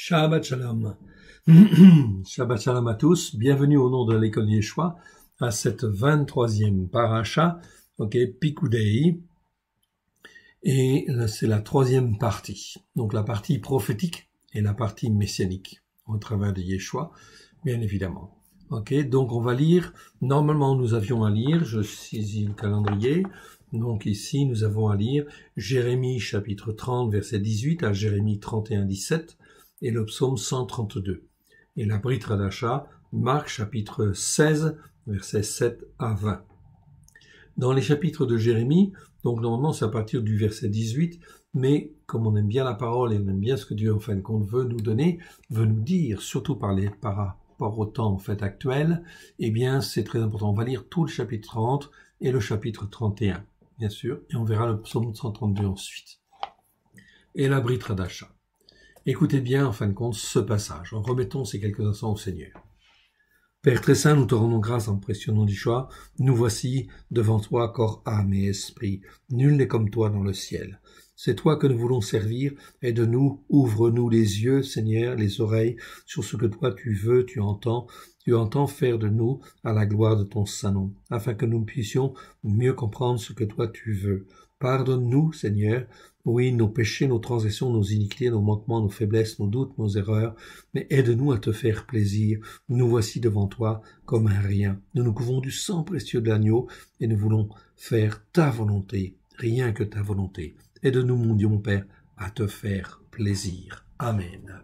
Shabbat Shalom. Shabbat Shalom à tous. Bienvenue au nom de l'école Yeshua à cette 23e paracha, Pikudei. Et c'est la troisième partie. Donc la partie prophétique et la partie messianique au travers de Yeshua, bien évidemment. Donc on va lire, normalement nous avions à lire, je saisis le calendrier, donc ici nous avons à lire Jérémie chapitre 30 verset 18 à Jérémie 31 17 et le psaume 132. Et la Brit Hadasha, Marc chapitre 16 verset 7 à 20. Dans les chapitres de Jérémie, donc normalement c'est à partir du verset 18, mais comme on aime bien la parole et on aime bien ce que Dieu en fin de compte veut nous donner, veut nous dire, surtout par rapport au temps en fait actuel, eh bien c'est très important. On va lire tout le chapitre 30 et le chapitre 31, bien sûr, et on verra le psaume 132 ensuite. Et la Brit Hadasha. Écoutez bien en fin de compte ce passage. En remettons ces quelques instants au Seigneur. Père très saint, nous te rendons grâce en précieux nom d'Yeshua. Nous voici devant toi, corps, âme et esprit. Nul n'est comme toi dans le ciel. C'est toi que nous voulons servir. Aide-nous, ouvre-nous les yeux, Seigneur, les oreilles, sur ce que toi tu veux, tu entends faire de nous à la gloire de ton saint nom, afin que nous puissions mieux comprendre ce que toi tu veux. Pardonne-nous, Seigneur, oui, nos péchés, nos transgressions, nos iniquités, nos manquements, nos faiblesses, nos doutes, nos erreurs, mais aide-nous à te faire plaisir. Nous voici devant toi comme un rien. Nous nous couvrons du sang précieux de l'agneau et nous voulons faire ta volonté, rien que ta volonté. Aide-nous, mon Dieu, mon Père, à te faire plaisir. Amen.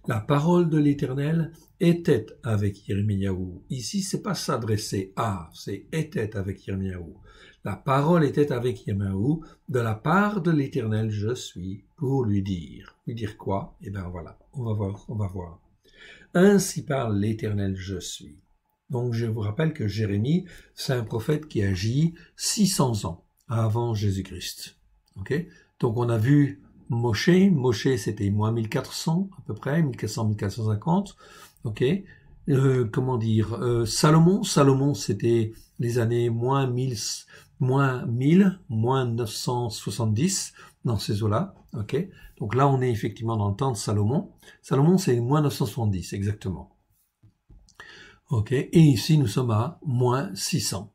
La parole de l'Éternel était avec Yirmiyahu. Ici, c'est pas s'adresser à, c'est était avec Yirmiyahu. La parole était avec Yirmiyahu, de la part de l'Éternel je suis, pour lui dire. Lui dire quoi? Eh bien voilà, on va voir. Ainsi parle l'Éternel je suis. Donc je vous rappelle que Jérémie, c'est un prophète qui agit 600 ans avant Jésus-Christ. Donc on a vu Moshe c'était moins 1400 à peu près, 1400-1450, Salomon c'était les années moins 970, dans ces eaux-là, donc là on est effectivement dans le temps de Salomon. Salomon c'est moins 970 exactement. Et ici nous sommes à moins 600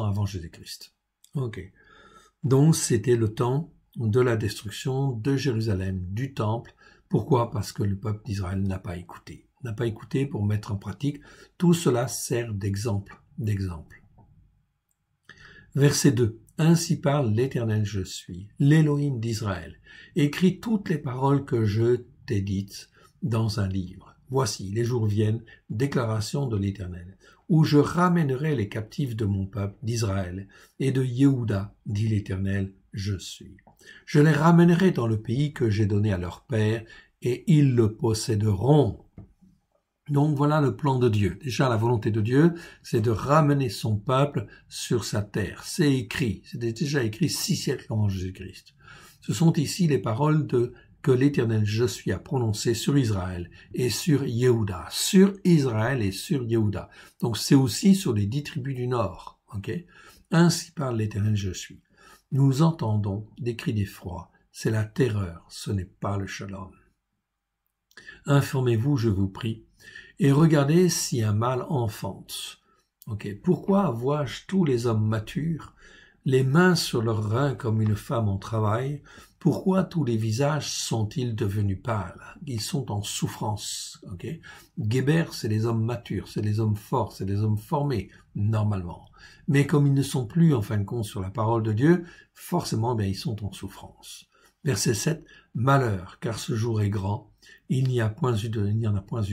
avant Jésus-Christ. Donc c'était le temps de la destruction de Jérusalem, du temple. Pourquoi? Parce que le peuple d'Israël n'a pas écouté pour mettre en pratique. Tout cela sert d'exemple. Verset 2. Ainsi parle l'Éternel je suis, l'Élohim d'Israël. Écris toutes les paroles que je t'ai dites dans un livre. Voici, les jours viennent, déclaration de l'Éternel, où je ramènerai les captifs de mon peuple d'Israël et de Yehuda, dit l'Éternel, je suis. Je les ramènerai dans le pays que j'ai donné à leur père, et ils le posséderont. Donc voilà le plan de Dieu. Déjà, la volonté de Dieu, c'est de ramener son peuple sur sa terre. C'est écrit, c'était déjà écrit 6 siècles avant Jésus-Christ. Ce sont ici les paroles que l'Éternel je suis a prononcées sur Israël et sur Yehuda. Sur Israël et sur Yehuda. Donc c'est aussi sur les 10 tribus du Nord. Ainsi parle l'Éternel je suis. Nous entendons des cris d'effroi. C'est la terreur, ce n'est pas le shalom. Informez-vous, je vous prie, et regardez si un mal enfante. Pourquoi vois-je tous les hommes matures, les mains sur leurs reins comme une femme en travail? Pourquoi tous les visages sont-ils devenus pâles? Ils sont en souffrance. Guéber, c'est les hommes matures, c'est les hommes forts, c'est les hommes formés, normalement. Mais comme ils ne sont plus, en fin de compte, sur la parole de Dieu, forcément, ils sont en souffrance. Verset 7, malheur, car ce jour est grand, il n'y en a point eu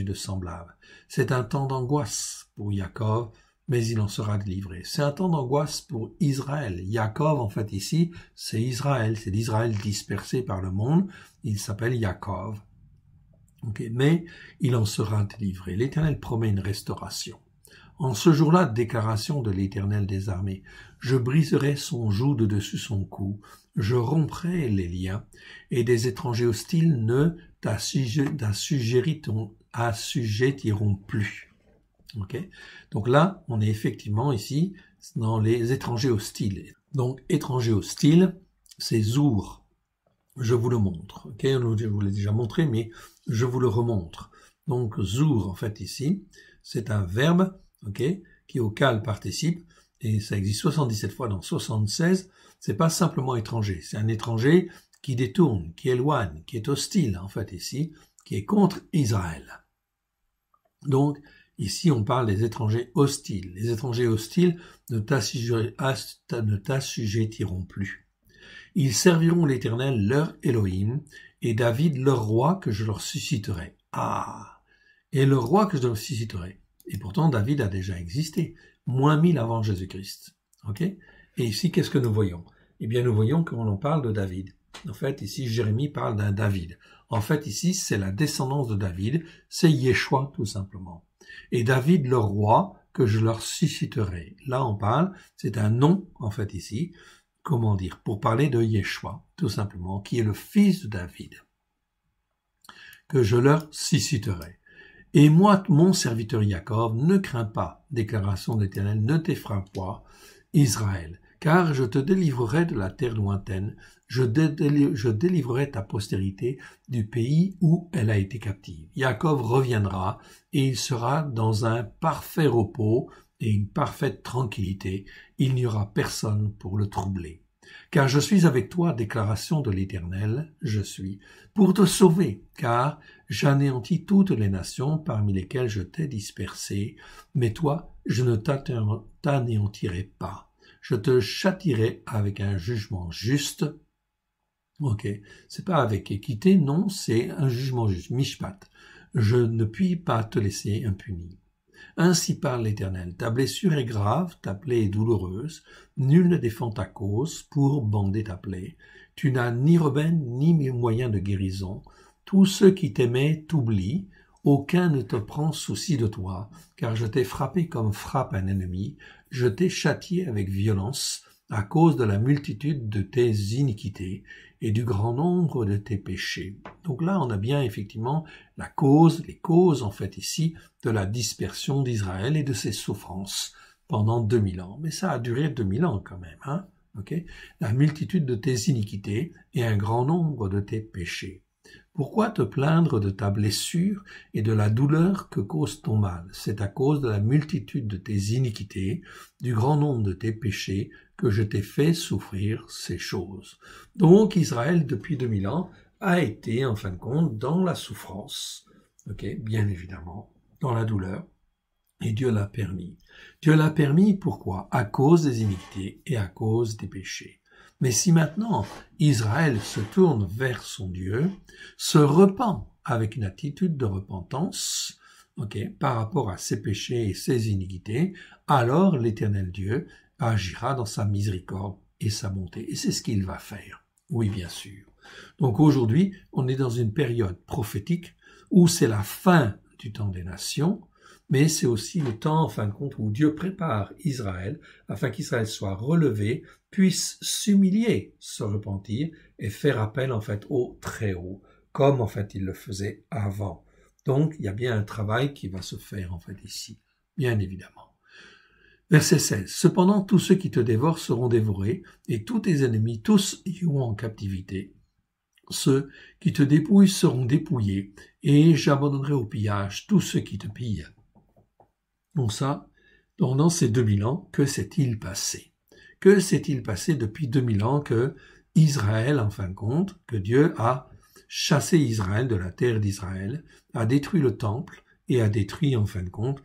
de semblable. C'est un temps d'angoisse pour Jacob, mais il en sera délivré. C'est un temps d'angoisse pour Israël. Jacob, en fait, ici, c'est Israël. C'est l'Israël dispersé par le monde. Il s'appelle Jacob. Mais il en sera délivré. L'Éternel promet une restauration. En ce jour-là, déclaration de l'Éternel des armées, je briserai son joug de dessus son cou, je romprai les liens, et des étrangers hostiles ne t'assujettiront plus. Donc là, on est effectivement ici dans les étrangers hostiles. Donc, étrangers hostiles, c'est Zour. Je vous le montre. Ok, je vous l'ai déjà montré, mais je vous le remontre. Donc, zur, en fait, ici, c'est un verbe, ok, qui est au cal participe, et ça existe 77 fois dans 76. C'est pas simplement étranger, c'est un étranger qui détourne, qui éloigne, qui est hostile, en fait, ici, qui est contre Israël. Donc, ici, on parle des étrangers hostiles. Les étrangers hostiles ne t'assujettiront plus. Ils serviront l'Éternel, leur Elohim, et David, leur roi, que je leur susciterai. Ah! Et le roi que je leur susciterai. Et pourtant, David a déjà existé, moins 1000 avant Jésus-Christ. Ok? Et ici, qu'est-ce que nous voyons? Eh bien, nous voyons qu'on en parle de David. En fait, ici, Jérémie parle d'un David. En fait, ici, c'est la descendance de David, c'est Yeshua, tout simplement. Et David, le roi, que je leur susciterai. Là, on parle, c'est un nom, en fait, ici, comment dire, pour parler de Yeshua, tout simplement, qui est le fils de David, que je leur susciterai. Et moi, mon serviteur Jacob, ne crains pas, déclaration de l'Éternel, ne t'effraie pas, Israël, car je te délivrerai de la terre lointaine, je délivrerai ta postérité du pays où elle a été captive. Jacob reviendra, et il sera dans un parfait repos et une parfaite tranquillité, il n'y aura personne pour le troubler. Car je suis avec toi, déclaration de l'Éternel, je suis, pour te sauver, car j'anéantis toutes les nations parmi lesquelles je t'ai dispersé, mais toi, je ne t'anéantirai pas. Je te châtierai avec un jugement juste. Ok, c'est pas avec équité, non, c'est un jugement juste, mishpat. Je ne puis pas te laisser impuni. Ainsi parle l'Éternel, ta blessure est grave, ta plaie est douloureuse, nul ne défend ta cause pour bander ta plaie. Tu n'as ni remède ni moyen de guérison. Tous ceux qui t'aimaient t'oublient, aucun ne te prend souci de toi, car je t'ai frappé comme frappe un ennemi, je t'ai châtié avec violence à cause de la multitude de tes iniquités et du grand nombre de tes péchés. Donc là, on a bien effectivement la cause, les causes en fait ici, de la dispersion d'Israël et de ses souffrances pendant 2000 ans. Mais ça a duré 2000 ans quand même, hein? Okay? La multitude de tes iniquités et un grand nombre de tes péchés. Pourquoi te plaindre de ta blessure et de la douleur que cause ton mal? C'est à cause de la multitude de tes iniquités, du grand nombre de tes péchés, que je t'ai fait souffrir ces choses. Donc Israël, depuis 2000 ans, a été, en fin de compte, dans la souffrance, bien évidemment, dans la douleur, et Dieu l'a permis. Dieu l'a permis, pourquoi? À cause des iniquités et à cause des péchés. Mais si maintenant Israël se tourne vers son Dieu, se repent avec une attitude de repentance, par rapport à ses péchés et ses iniquités, alors l'Éternel Dieu agira dans sa miséricorde et sa bonté. Et c'est ce qu'il va faire. Oui, bien sûr. Donc aujourd'hui, on est dans une période prophétique où c'est la fin du temps des nations, mais c'est aussi le temps, en fin de compte, où Dieu prépare Israël afin qu'Israël soit relevé, puisse s'humilier, se repentir et faire appel, en fait, au Très-Haut, comme, en fait, il le faisait avant. Donc, il y a bien un travail qui va se faire, en fait, ici, bien évidemment. Verset 16. Cependant, tous ceux qui te dévorent seront dévorés, et tous tes ennemis, tous iront en captivité. Ceux qui te dépouillent seront dépouillés, et j'abandonnerai au pillage tous ceux qui te pillent. Donc ça, pendant ces 2000 ans, que s'est-il passé? Que s'est-il passé depuis 2000 ans que Israël, en fin de compte, que Dieu a chassé Israël de la terre d'Israël, a détruit le temple et a détruit, en fin de compte,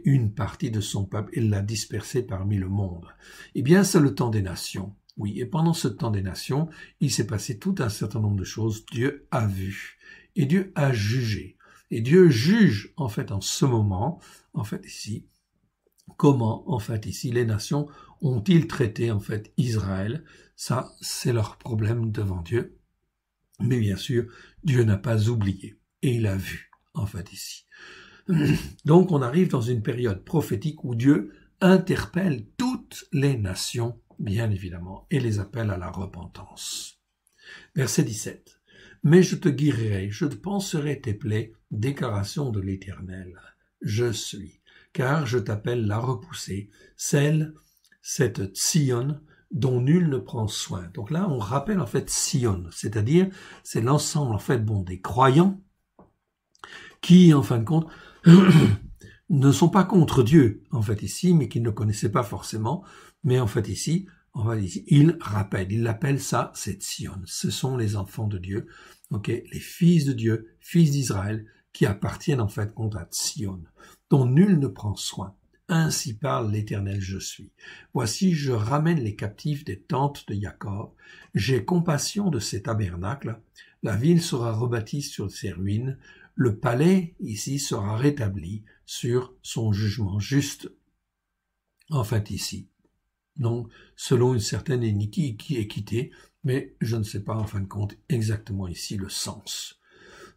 une partie de son peuple et l'a dispersé parmi le monde? Eh bien, c'est le temps des nations. Oui, et pendant ce temps des nations, il s'est passé tout un certain nombre de choses. Dieu a vu et Dieu a jugé. Et Dieu juge, en fait, en ce moment, en fait, ici, comment, en fait, ici, les nations ont-ils traité, en fait, Israël? Ça, c'est leur problème devant Dieu. Mais bien sûr, Dieu n'a pas oublié. Et il a vu, en fait, ici. Donc, on arrive dans une période prophétique où Dieu interpelle toutes les nations, bien évidemment, et les appelle à la repentance. Verset 17. Mais je te guérirai, je te panserai tes plaies, déclaration de l'Éternel. Je suis, car je t'appelle la repoussée, cette Tsion dont nul ne prend soin. Donc là, on rappelle en fait Sion, c'est-à-dire c'est l'ensemble en fait des croyants qui, en fin de compte, ne sont pas contre Dieu, en fait, ici, mais qu'ils ne connaissaient pas forcément. Mais en fait, ici, il rappelle, il l'appelle ça, c'est Sion. Ce sont les enfants de Dieu, les fils de Dieu, fils d'Israël, qui appartiennent en fait à Sion, dont nul ne prend soin. Ainsi parle l'Éternel, je suis. Voici, je ramène les captifs des tentes de Jacob. J'ai compassion de ces tabernacles. La ville sera rebâtie sur ses ruines. Le palais, ici, sera rétabli sur son jugement juste. En fait, ici. Donc, selon une certaine équité, mais je ne sais pas, en fin de compte, exactement ici le sens.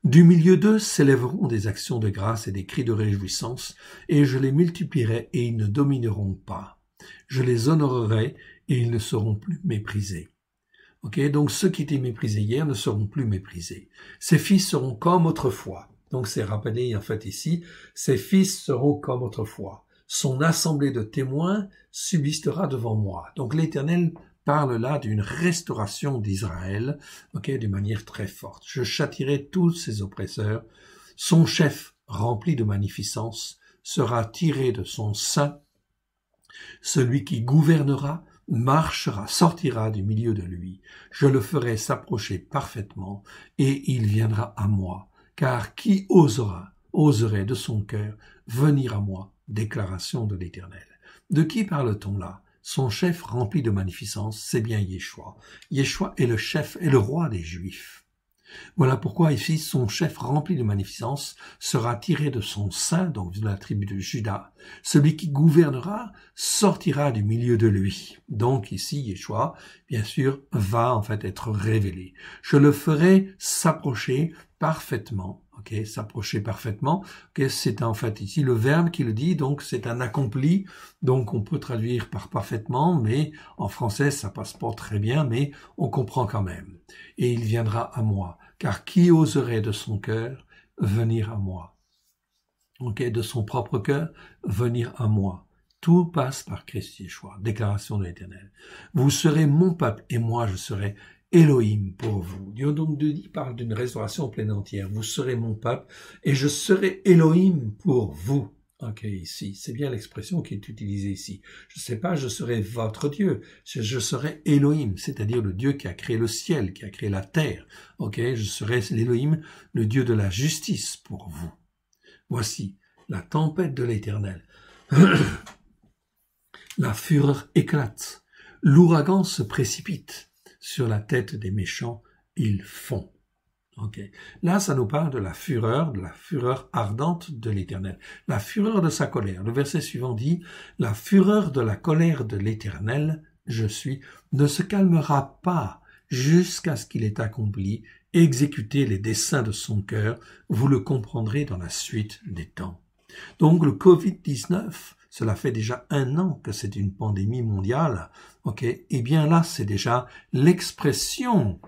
Du milieu d'eux s'élèveront des actions de grâce et des cris de réjouissance, et je les multiplierai et ils ne domineront pas. Je les honorerai et ils ne seront plus méprisés. Donc ceux qui étaient méprisés hier ne seront plus méprisés. Ces fils seront comme autrefois. Donc c'est rappelé en fait ici, ces fils seront comme autrefois. Son assemblée de témoins subsistera devant moi. Donc l'Éternel parle là d'une restauration d'Israël, d'une manière très forte. Je châtierai tous ses oppresseurs. Son chef, rempli de magnificence, sera tiré de son sein. Celui qui gouvernera marchera, sortira du milieu de lui. Je le ferai s'approcher parfaitement, et il viendra à moi. Car qui oserait de son cœur venir à moi? Déclaration de l'Éternel. De qui parle-t-on là? Son chef rempli de magnificence, c'est bien Yeshua. Yeshua est le chef et le roi des Juifs. Voilà pourquoi ici, son chef rempli de magnificence sera tiré de son sein, donc de la tribu de Juda. Celui qui gouvernera sortira du milieu de lui. Donc ici, Yeshua, bien sûr, va en fait être révélé. Je le ferai s'approcher parfaitement. S'approcher parfaitement. C'est en fait ici le verbe qui le dit, donc c'est un accompli. Donc on peut traduire par parfaitement, mais en français ça passe pas très bien, mais on comprend quand même. Et il viendra à moi, car qui oserait de son cœur venir à moi? De son propre cœur venir à moi. Tout passe par Christ Yeshua. Déclaration de l'Éternel. Vous serez mon peuple et moi je serai Elohim pour vous. Dieu donc parle d'une restauration pleine entière. Vous serez mon peuple et je serai Elohim pour vous. Ici, c'est bien l'expression qui est utilisée ici. Je ne sais pas, je serai votre Dieu. Je serai Elohim, c'est-à-dire le Dieu qui a créé le ciel, qui a créé la terre. Je serai l'Elohim, le Dieu de la justice pour vous. Voici la tempête de l'Éternel. La fureur éclate. L'ouragan se précipite. Sur la tête des méchants, ils font. Là, ça nous parle de la fureur ardente de l'Éternel. La fureur de sa colère. Le verset suivant dit, « La fureur de la colère de l'Éternel, je suis, ne se calmera pas jusqu'à ce qu'il ait accompli, exécuté les desseins de son cœur. Vous le comprendrez dans la suite des temps. » Donc, le Covid-19, cela fait déjà 1 an que c'est une pandémie mondiale, Eh bien là, c'est déjà l'expression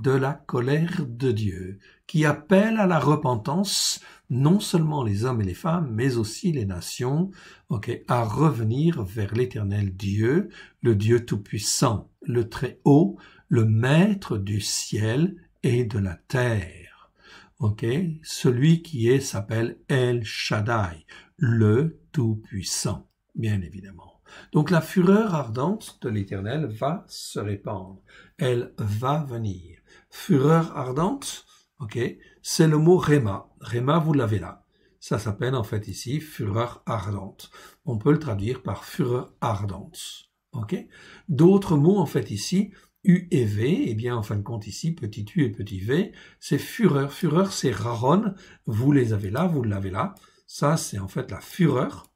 de la colère de Dieu, qui appelle à la repentance, non seulement les hommes et les femmes, mais aussi les nations, à revenir vers l'Éternel Dieu, le Dieu Tout-Puissant, le Très-Haut, le Maître du ciel et de la terre. Celui qui s'appelle El Shaddai, le Tout-Puissant, bien évidemment. Donc la fureur ardente de l'Éternel va se répandre. Elle va venir. Fureur ardente, c'est le mot Réma. Réma, vous l'avez là. Ça s'appelle en fait ici fureur ardente. On peut le traduire par fureur ardente. D'autres mots en fait ici, U et V, bien en fin de compte ici, petit u et petit v, c'est fureur. Fureur, c'est raron. Vous les avez là, vous l'avez là. Ça, c'est en fait la fureur.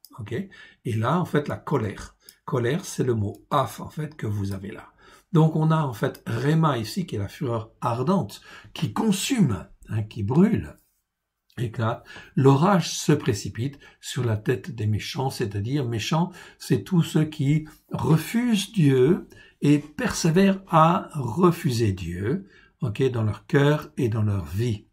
Et là, en fait, la colère. Colère, c'est le mot af, en fait, que vous avez là. Donc, on a, en fait, Réma ici, qui est la fureur ardente, qui consume, qui brûle. Et que là, l'orage se précipite sur la tête des méchants, c'est-à-dire, méchants, c'est tous ceux qui refusent Dieu et persévèrent à refuser Dieu, dans leur cœur et dans leur vie.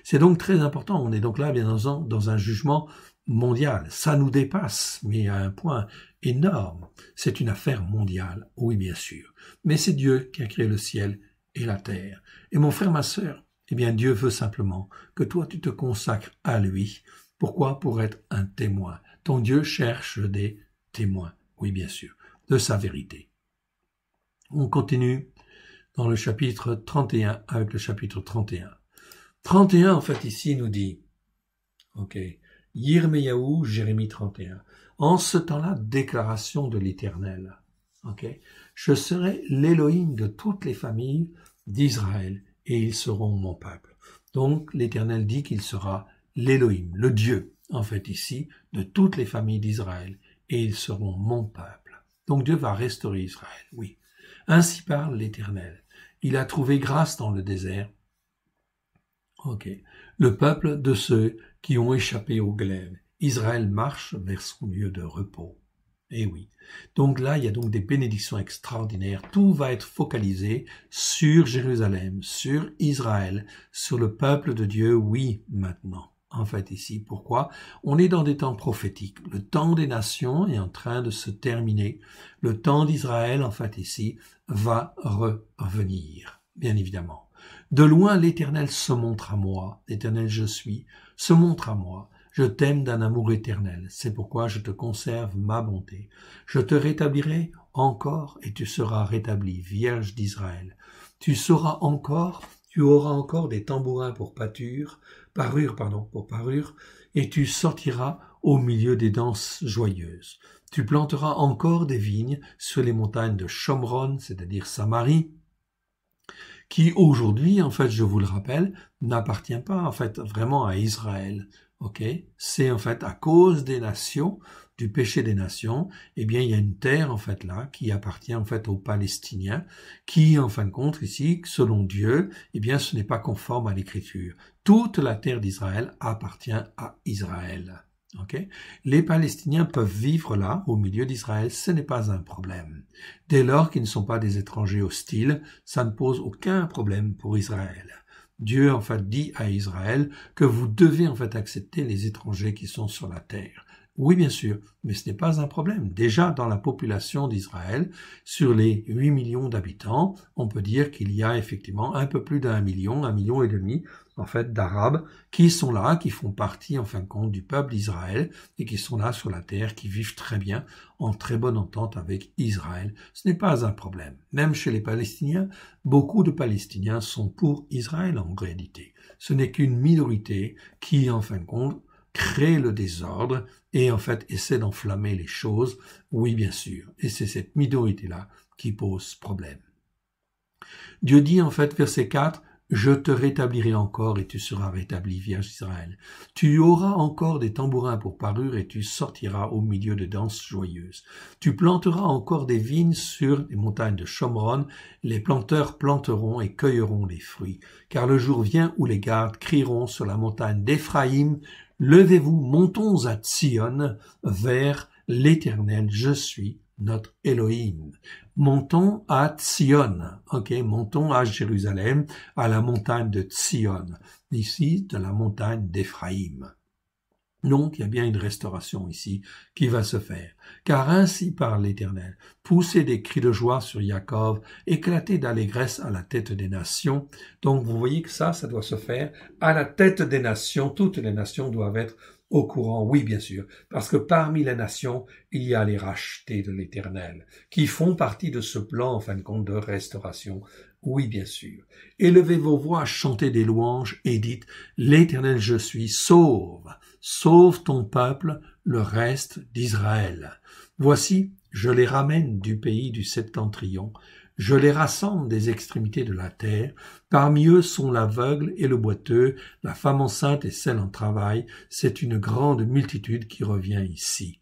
C'est donc très important. On est donc là bien dans un jugement mondiale. Ça nous dépasse, mais à un point énorme. C'est une affaire mondiale, oui bien sûr. Mais c'est Dieu qui a créé le ciel et la terre. Et mon frère, ma sœur, eh bien Dieu veut simplement que toi tu te consacres à lui. Pourquoi? Pour être un témoin. Ton Dieu cherche des témoins, oui bien sûr, de sa vérité. On continue dans le chapitre 31 avec le chapitre 31. 31 en fait ici nous dit, ok, Yirmiyahu, Jérémie 31. En ce temps-là, déclaration de l'Éternel. Ok, je serai l'Élohim de toutes les familles d'Israël et ils seront mon peuple. Donc l'Éternel dit qu'il sera l'Élohim, le Dieu, en fait ici, de toutes les familles d'Israël et ils seront mon peuple. Donc Dieu va restaurer Israël, oui. Ainsi parle l'Éternel. Il a trouvé grâce dans le désert. Ok, le peuple de ceux qui ont échappé au glaive. Israël marche vers son lieu de repos. Eh oui. Donc là, il y a donc des bénédictions extraordinaires. Tout va être focalisé sur Jérusalem, sur Israël, sur le peuple de Dieu, oui, maintenant. En fait, ici, pourquoi? On est dans des temps prophétiques. Le temps des nations est en train de se terminer. Le temps d'Israël, en fait, ici, va revenir, bien évidemment. De loin, l'Éternel se montre à moi. L'Éternel, je suis, se montre à moi. Je t'aime d'un amour éternel. C'est pourquoi je te conserve ma bonté. Je te rétablirai encore et tu seras rétabli, Vierge d'Israël. Tu auras encore des tambourins pour parure, et tu sortiras au milieu des danses joyeuses. Tu planteras encore des vignes sur les montagnes de Shomron, c'est-à-dire Samarie, qui aujourd'hui, en fait, je vous le rappelle, n'appartient pas, en fait, vraiment à Israël. Ok, c'est en fait à cause des nations, du péché des nations, eh bien il y a une terre en fait là qui appartient en fait aux Palestiniens, qui en fin de compte ici, selon Dieu, eh bien ce n'est pas conforme à l'Écriture. Toute la terre d'Israël appartient à Israël. Ok, les Palestiniens peuvent vivre là, au milieu d'Israël, ce n'est pas un problème. Dès lors qu'ils ne sont pas des étrangers hostiles, ça ne pose aucun problème pour Israël. Dieu, en fait, dit à Israël que vous devez, en fait, accepter les étrangers qui sont sur la terre. Oui, bien sûr, mais ce n'est pas un problème. Déjà, dans la population d'Israël, sur les 8 millions d'habitants, on peut dire qu'il y a effectivement un peu plus d'1 million, 1,5 million, en fait, d'Arabes qui sont là, qui font partie, en fin de compte, du peuple d'Israël et qui sont là sur la terre, qui vivent très bien, en très bonne entente avec Israël. Ce n'est pas un problème. Même chez les Palestiniens, beaucoup de Palestiniens sont pour Israël en réalité. Ce n'est qu'une minorité qui, en fin de compte, crée le désordre et en fait essaie d'enflammer les choses, oui bien sûr, et c'est cette minorité-là qui pose problème. Dieu dit en fait, verset 4, « Je te rétablirai encore et tu seras rétabli, Vierge d'Israël. Tu auras encore des tambourins pour parure et tu sortiras au milieu de danses joyeuses. Tu planteras encore des vignes sur les montagnes de Shomron, les planteurs planteront et cueilleront les fruits. Car le jour vient où les gardes crieront sur la montagne d'Éphraïm, levez-vous, montons à Tsion vers l'Éternel, je suis notre Elohim. Montons à Tsion, ok, montons à Jérusalem, à la montagne de Tsion, ici de la montagne d'Éphraïm. Donc, il y a bien une restauration ici qui va se faire. Car ainsi parle l'Éternel, poussez des cris de joie sur Jacob, éclatez d'allégresse à la tête des nations. Donc, vous voyez que ça doit se faire à la tête des nations. Toutes les nations doivent être au courant, oui, bien sûr, parce que parmi les nations, il y a les rachetés de l'Éternel, qui font partie de ce plan, en fin de compte, de restauration. Oui, bien sûr. Élevez vos voix, chantez des louanges et dites, l'Éternel je suis, sauve ton peuple, le reste d'Israël. Voici, je les ramène du pays du septentrion, je les rassemble des extrémités de la terre, parmi eux sont l'aveugle et le boiteux, la femme enceinte et celle en travail, c'est une grande multitude qui revient ici.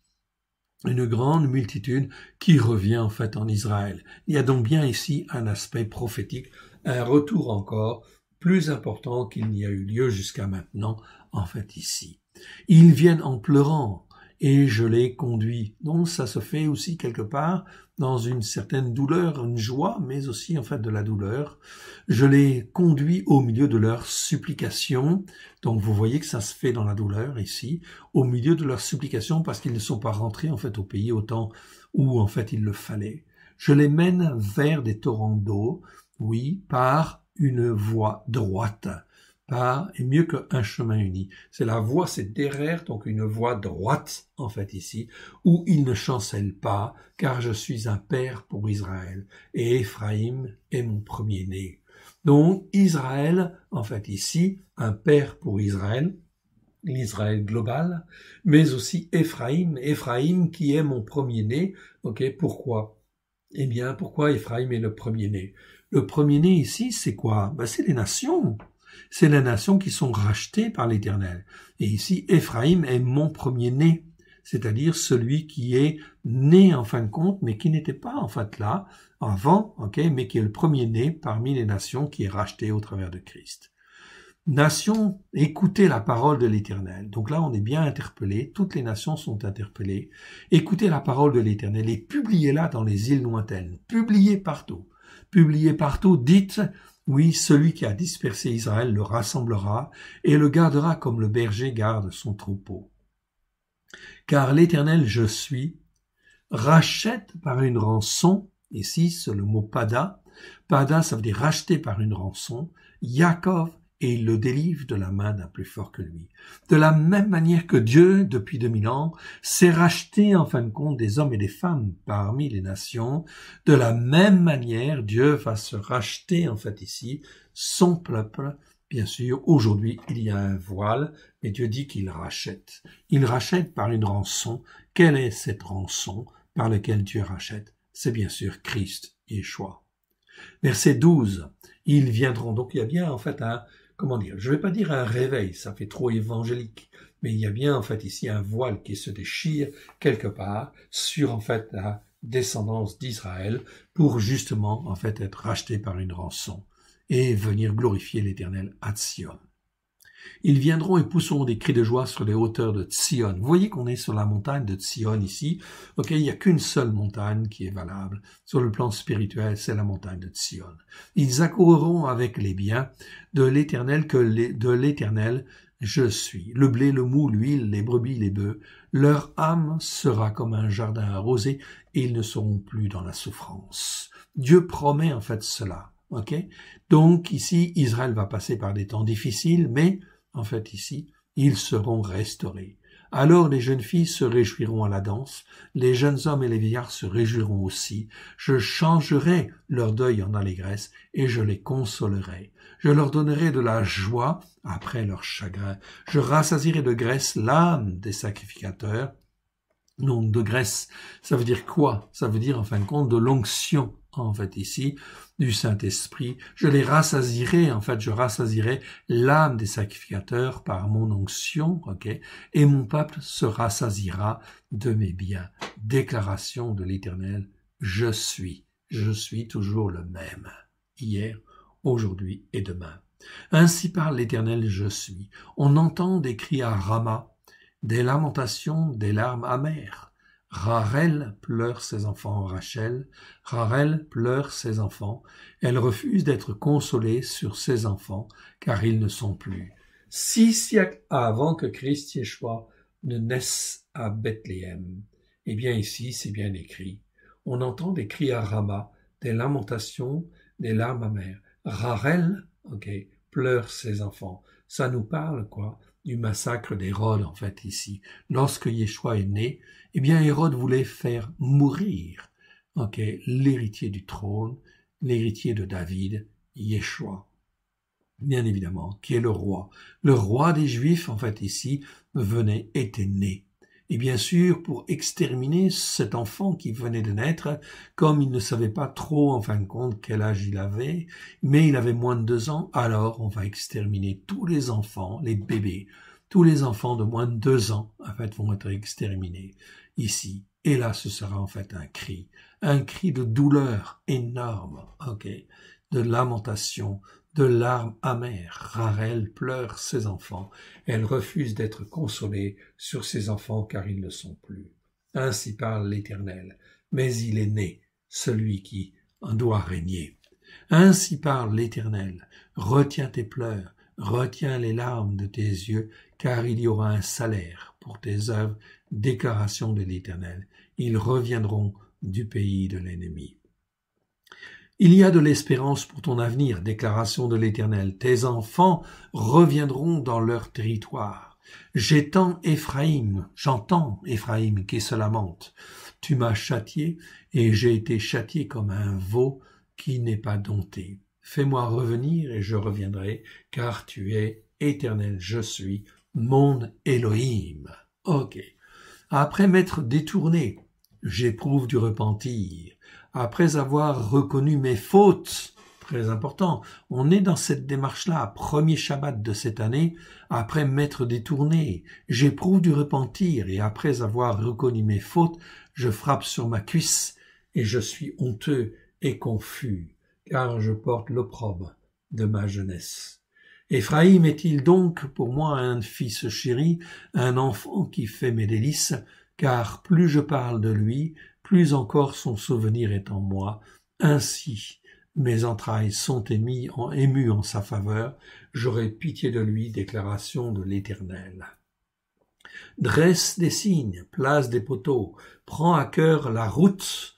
Une grande multitude qui revient en fait en Israël. Il y a donc bien ici un aspect prophétique, un retour encore plus important qu'il n'y a eu lieu jusqu'à maintenant, en fait ici. Ils viennent en pleurant, et je l'ai conduit. Donc ça se fait aussi quelque part dans une certaine douleur, une joie, mais aussi en fait de la douleur. Je l'ai conduit au milieu de leurs supplications. Donc vous voyez que ça se fait dans la douleur ici, au milieu de leurs supplications parce qu'ils ne sont pas rentrés en fait au pays au temps où en fait il le fallait. Je les mène vers des torrents d'eau, oui, par une voie droite. Et mieux qu'un chemin uni. C'est la voie, c'est derrière, donc une voie droite, en fait, ici, où il ne chancelle pas, car je suis un père pour Israël, et Éphraïm est mon premier-né. Donc, Israël, en fait, ici, un père pour Israël, l'Israël global, mais aussi Éphraïm qui est mon premier-né. Ok, pourquoi? Eh bien, pourquoi Éphraïm est le premier-né? Le premier-né ici, c'est quoi? C'est les nations. C'est les nations qui sont rachetées par l'Éternel. Et ici, Éphraïm est mon premier-né, c'est-à-dire celui qui est né en fin de compte, mais qui n'était pas en fait là avant, mais qui est le premier-né parmi les nations qui est racheté au travers de Christ. Nations, écoutez la parole de l'Éternel. Donc là, on est bien interpellés, toutes les nations sont interpellées. Écoutez la parole de l'Éternel et publiez-la dans les îles lointaines. Publiez partout, dites... Oui, celui qui a dispersé Israël le rassemblera et le gardera comme le berger garde son troupeau. Car l'Éternel, je suis, rachète par une rançon, ici c'est le mot pada, pada ça veut dire racheter par une rançon, Yaakov, et il le délivre de la main d'un plus fort que lui. De la même manière que Dieu, depuis 2000 ans, s'est racheté en fin de compte des hommes et des femmes parmi les nations, de la même manière, Dieu va se racheter en fait ici son peuple. Bien sûr, aujourd'hui, il y a un voile, mais Dieu dit qu'il rachète. Il rachète par une rançon. Quelle est cette rançon par laquelle Dieu rachète? C'est bien sûr Christ, Yeshua. Verset 12. Ils viendront. Donc il y a bien en fait je ne vais pas dire un réveil, ça fait trop évangélique, mais il y a bien en fait ici un voile qui se déchire quelque part sur en fait la descendance d'Israël pour justement en fait être racheté par une rançon et venir glorifier l'Éternel à Sion. Ils viendront et pousseront des cris de joie sur les hauteurs de Sion. Vous voyez qu'on est sur la montagne de Sion ici. Il n'y a qu'une seule montagne qui est valable. Sur le plan spirituel, c'est la montagne de Sion. Ils accourront avec les biens de l'Éternel de l'Éternel je suis. Le blé, le mou, l'huile, les brebis, les bœufs. Leur âme sera comme un jardin arrosé et ils ne seront plus dans la souffrance. Dieu promet en fait cela. Donc ici, Israël va passer par des temps difficiles, mais en fait ici, ils seront restaurés. Alors les jeunes filles se réjouiront à la danse, les jeunes hommes et les vieillards se réjouiront aussi. Je changerai leur deuil en allégresse et je les consolerai. Je leur donnerai de la joie après leur chagrin. Je rassasierai de graisse l'âme des sacrificateurs. Donc de graisse, ça veut dire quoi? Ça veut dire en fin de compte de l'onction, en fait ici, du Saint-Esprit. Je rassasierai l'âme des sacrificateurs par mon onction, et mon peuple se rassasiera de mes biens. Déclaration de l'Éternel, je suis toujours le même, hier, aujourd'hui et demain. Ainsi parle l'Éternel, je suis. On entend des cris à Rama, des lamentations, des larmes amères. Rachel pleure ses enfants, Rachel pleure ses enfants. Elle refuse d'être consolée sur ses enfants, car ils ne sont plus. 6 siècles avant que Christ Yeshua ne naisse à Bethléem. Eh bien ici, c'est bien écrit. On entend des cris à Rama, des lamentations, des larmes amères. Rachel, pleure ses enfants. Ça nous parle, du massacre d'Hérode, en fait, ici. Lorsque Yeshua est né, eh bien, Hérode voulait faire mourir, l'héritier du trône, l'héritier de David, Yeshua. Bien évidemment, qui est le roi. Le roi des Juifs, en fait, ici, était né. Et bien sûr, pour exterminer cet enfant qui venait de naître, comme il ne savait pas trop, en fin de compte, quel âge il avait, mais il avait moins de 2 ans, alors on va exterminer tous les enfants, les bébés, tous les enfants de moins de 2 ans, en fait, vont être exterminés ici. Et là, ce sera en fait un cri de douleur énorme, de lamentations, de larmes amères. Rachel pleure ses enfants. Elle refuse d'être consolée sur ses enfants car ils ne sont plus. Ainsi parle l'Éternel. Mais il est né, celui qui en doit régner. Ainsi parle l'Éternel. Retiens tes pleurs, retiens les larmes de tes yeux, car il y aura un salaire pour tes œuvres, déclaration de l'Éternel. Ils reviendront du pays de l'ennemi. Il y a de l'espérance pour ton avenir, déclaration de l'Éternel. Tes enfants reviendront dans leur territoire. J'entends Éphraïm qui se lamente. Tu m'as châtié et j'ai été châtié comme un veau qui n'est pas dompté. Fais-moi revenir et je reviendrai, car tu es éternel, je suis mon Elohim. Ok. Après m'être détourné, j'éprouve du repentir. Après avoir reconnu mes fautes, très important, on est dans cette démarche-là, premier Shabbat de cette année, après m'être détourné, j'éprouve du repentir, et après avoir reconnu mes fautes, je frappe sur ma cuisse, et je suis honteux et confus, car je porte l'opprobre de ma jeunesse. Éphraïm est-il donc pour moi un fils chéri, un enfant qui fait mes délices, car plus je parle de lui, plus encore son souvenir est en moi. Ainsi, mes entrailles sont émues en sa faveur, j'aurai pitié de lui, déclaration de l'Éternel. Dresse des signes, place des poteaux, prends à cœur la route,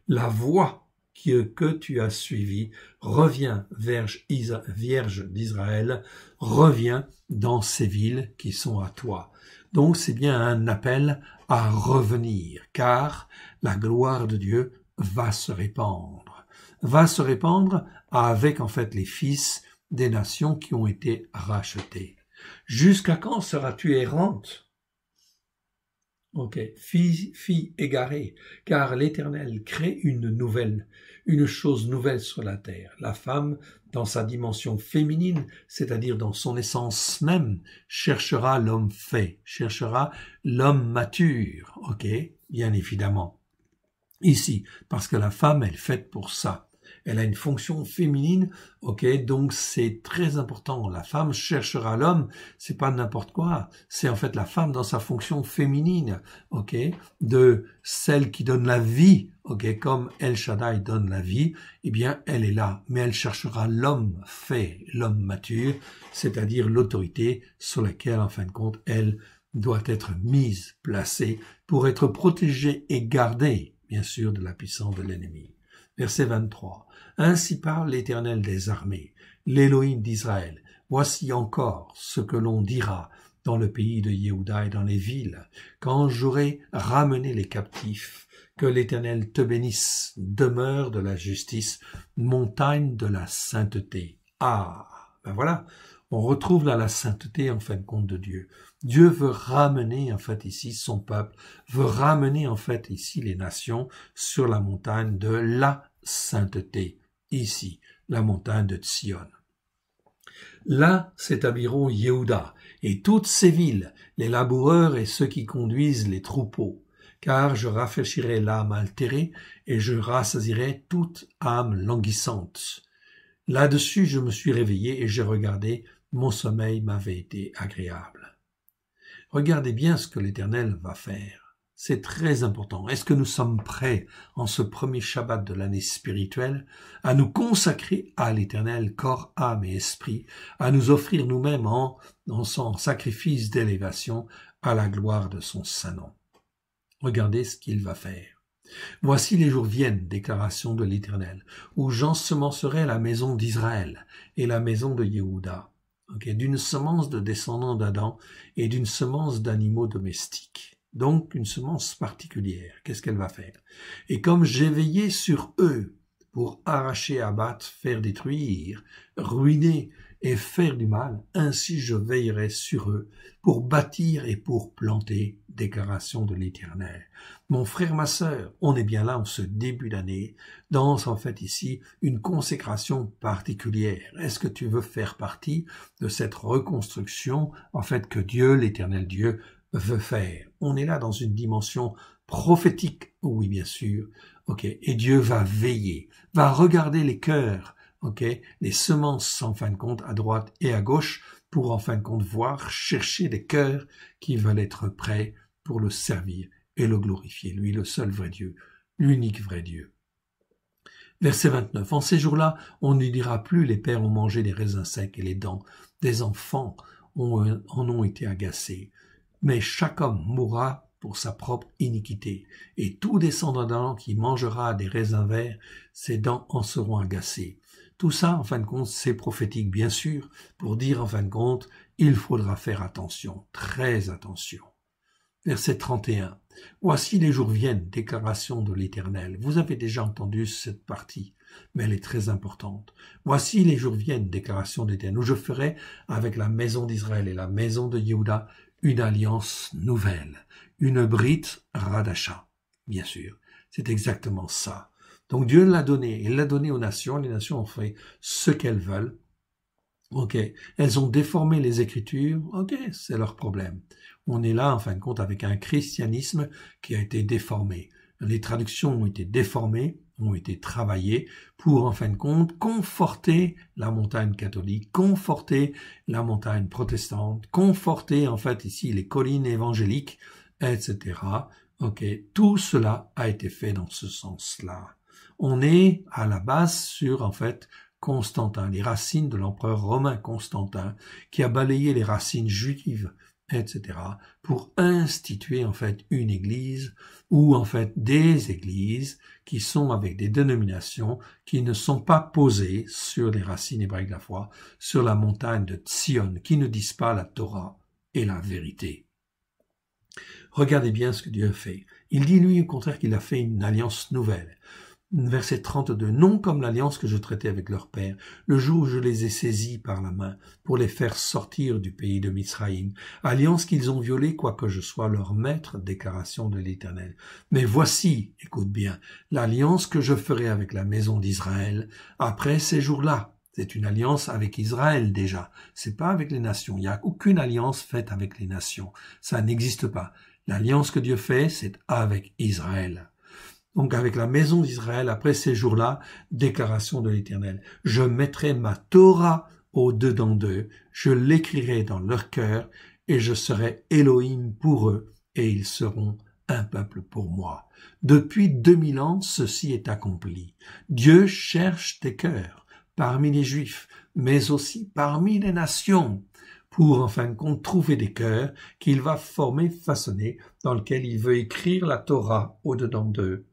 la voie que tu as suivie, reviens, Vierge d'Israël, reviens dans ces villes qui sont à toi. Donc c'est bien un appel à revenir, car la gloire de Dieu va se répandre avec en fait les fils des nations qui ont été rachetés. Jusqu'à quand seras-tu errante? Fille égarée, car l'Éternel crée une chose nouvelle sur la terre. La femme, dans sa dimension féminine, c'est-à-dire dans son essence même, cherchera l'homme fait, cherchera l'homme mature, bien évidemment. Ici, parce que la femme, elle est faite pour ça. Elle a une fonction féminine, donc c'est très important. La femme cherchera l'homme, c'est pas n'importe quoi. C'est en fait la femme dans sa fonction féminine, de celle qui donne la vie, comme El Shaddai donne la vie, eh bien, elle est là. Mais elle cherchera l'homme fait, l'homme mature, c'est-à-dire l'autorité sur laquelle, en fin de compte, elle doit être mise, placée, pour être protégée et gardée, bien sûr, de la puissance de l'ennemi. Verset 23. Ainsi parle l'Éternel des armées, l'Élohim d'Israël. Voici encore ce que l'on dira dans le pays de Yehuda et dans les villes, quand j'aurai ramené les captifs. Que l'Éternel te bénisse, demeure de la justice, montagne de la sainteté. Voilà, on retrouve là la sainteté en fin de compte de Dieu. Dieu veut ramener en fait ici son peuple, veut ramener en fait ici les nations sur la montagne de la sainteté, ici, la montagne de Sion. Là s'établiront Yehuda et toutes ces villes, les laboureurs et ceux qui conduisent les troupeaux, car je rafraîchirai l'âme altérée et je rassasirai toute âme languissante. Là-dessus je me suis réveillé et j'ai regardé, mon sommeil m'avait été agréable. Regardez bien ce que l'Éternel va faire. C'est très important. Est-ce que nous sommes prêts, en ce premier Shabbat de l'année spirituelle, à nous consacrer à l'Éternel, corps, âme et esprit, à nous offrir nous-mêmes en son sacrifice d'élévation à la gloire de son saint nom? Regardez ce qu'il va faire. Voici les jours viennent, déclaration de l'Éternel, où j'ensemencerai la maison d'Israël et la maison de Yehuda, d'une semence de descendants d'Adam et d'une semence d'animaux domestiques. Donc une semence particulière. Qu'est-ce qu'elle va faire? Et comme j'ai veillé sur eux pour arracher, abattre, faire détruire, ruiner et faire du mal, ainsi je veillerai sur eux pour bâtir et pour planter, déclaration de l'Éternel. Mon frère, ma sœur, on est bien là en ce début d'année, dans en fait ici une consécration particulière. Est-ce que tu veux faire partie de cette reconstruction en fait que Dieu, l'Éternel Dieu, veut faire? On est là dans une dimension prophétique, oui bien sûr, ok, et Dieu va veiller, va regarder les cœurs, ok, les semences en fin de compte à droite et à gauche pour en fin de compte voir, chercher des cœurs qui veulent être prêts pour le servir et le glorifier, lui le seul vrai Dieu, l'unique vrai Dieu. Verset 29. En ces jours-là, on ne dira plus les pères ont mangé des raisins secs et les dents des enfants en ont été agacés. Mais chaque homme mourra pour sa propre iniquité. Et tout descendant qui mangera des raisins verts, ses dents en seront agacées. Tout ça, en fin de compte, c'est prophétique, bien sûr, pour dire, en fin de compte, il faudra faire attention, très attention. Verset 31. Voici les jours viennent, déclaration de l'Éternel. Vous avez déjà entendu cette partie, mais elle est très importante. Voici les jours viennent, déclaration de l'Éternel, où je ferai avec la maison d'Israël et la maison de Yehuda une alliance nouvelle, une brite Radasha. Bien sûr, c'est exactement ça. Donc Dieu l'a donné, il l'a donné aux nations, les nations ont fait ce qu'elles veulent. Ok, elles ont déformé les Écritures, ok, c'est leur problème. On est là, en fin de compte, avec un christianisme qui a été déformé. Les traductions ont été déformées, ont été travaillées pour, en fin de compte, conforter la montagne catholique, conforter la montagne protestante, conforter, en fait, ici, les collines évangéliques, etc. Ok, tout cela a été fait dans ce sens-là. On est, à la base, sur, en fait, Constantin, les racines de l'empereur romain Constantin, qui a balayé les racines juives, etc., pour instituer en fait une église ou en fait des églises qui sont avec des dénominations qui ne sont pas posées sur les racines hébraïques de la foi, sur la montagne de Tzion, qui ne disent pas la Torah et la vérité. Regardez bien ce que Dieu fait. Il dit lui au contraire qu'il a fait une alliance nouvelle. Verset 32, non comme l'alliance que je traitais avec leur père, le jour où je les ai saisis par la main pour les faire sortir du pays de Mizraïm, alliance qu'ils ont violée quoique je sois leur maître, déclaration de l'Éternel. Mais voici, écoute bien, l'alliance que je ferai avec la maison d'Israël après ces jours-là. C'est une alliance avec Israël déjà, c'est pas avec les nations. Il n'y a aucune alliance faite avec les nations, ça n'existe pas. L'alliance que Dieu fait, c'est avec Israël. Donc avec la maison d'Israël, après ces jours-là, déclaration de l'Éternel. Je mettrai ma Torah au-dedans d'eux, je l'écrirai dans leur cœur, et je serai Elohim pour eux, et ils seront un peuple pour moi. Depuis 2000 ans, ceci est accompli. Dieu cherche tes cœurs, parmi les Juifs, mais aussi parmi les nations, pour en fin de compte trouver des cœurs qu'il va former, façonner, dans lesquels il veut écrire la Torah au-dedans d'eux,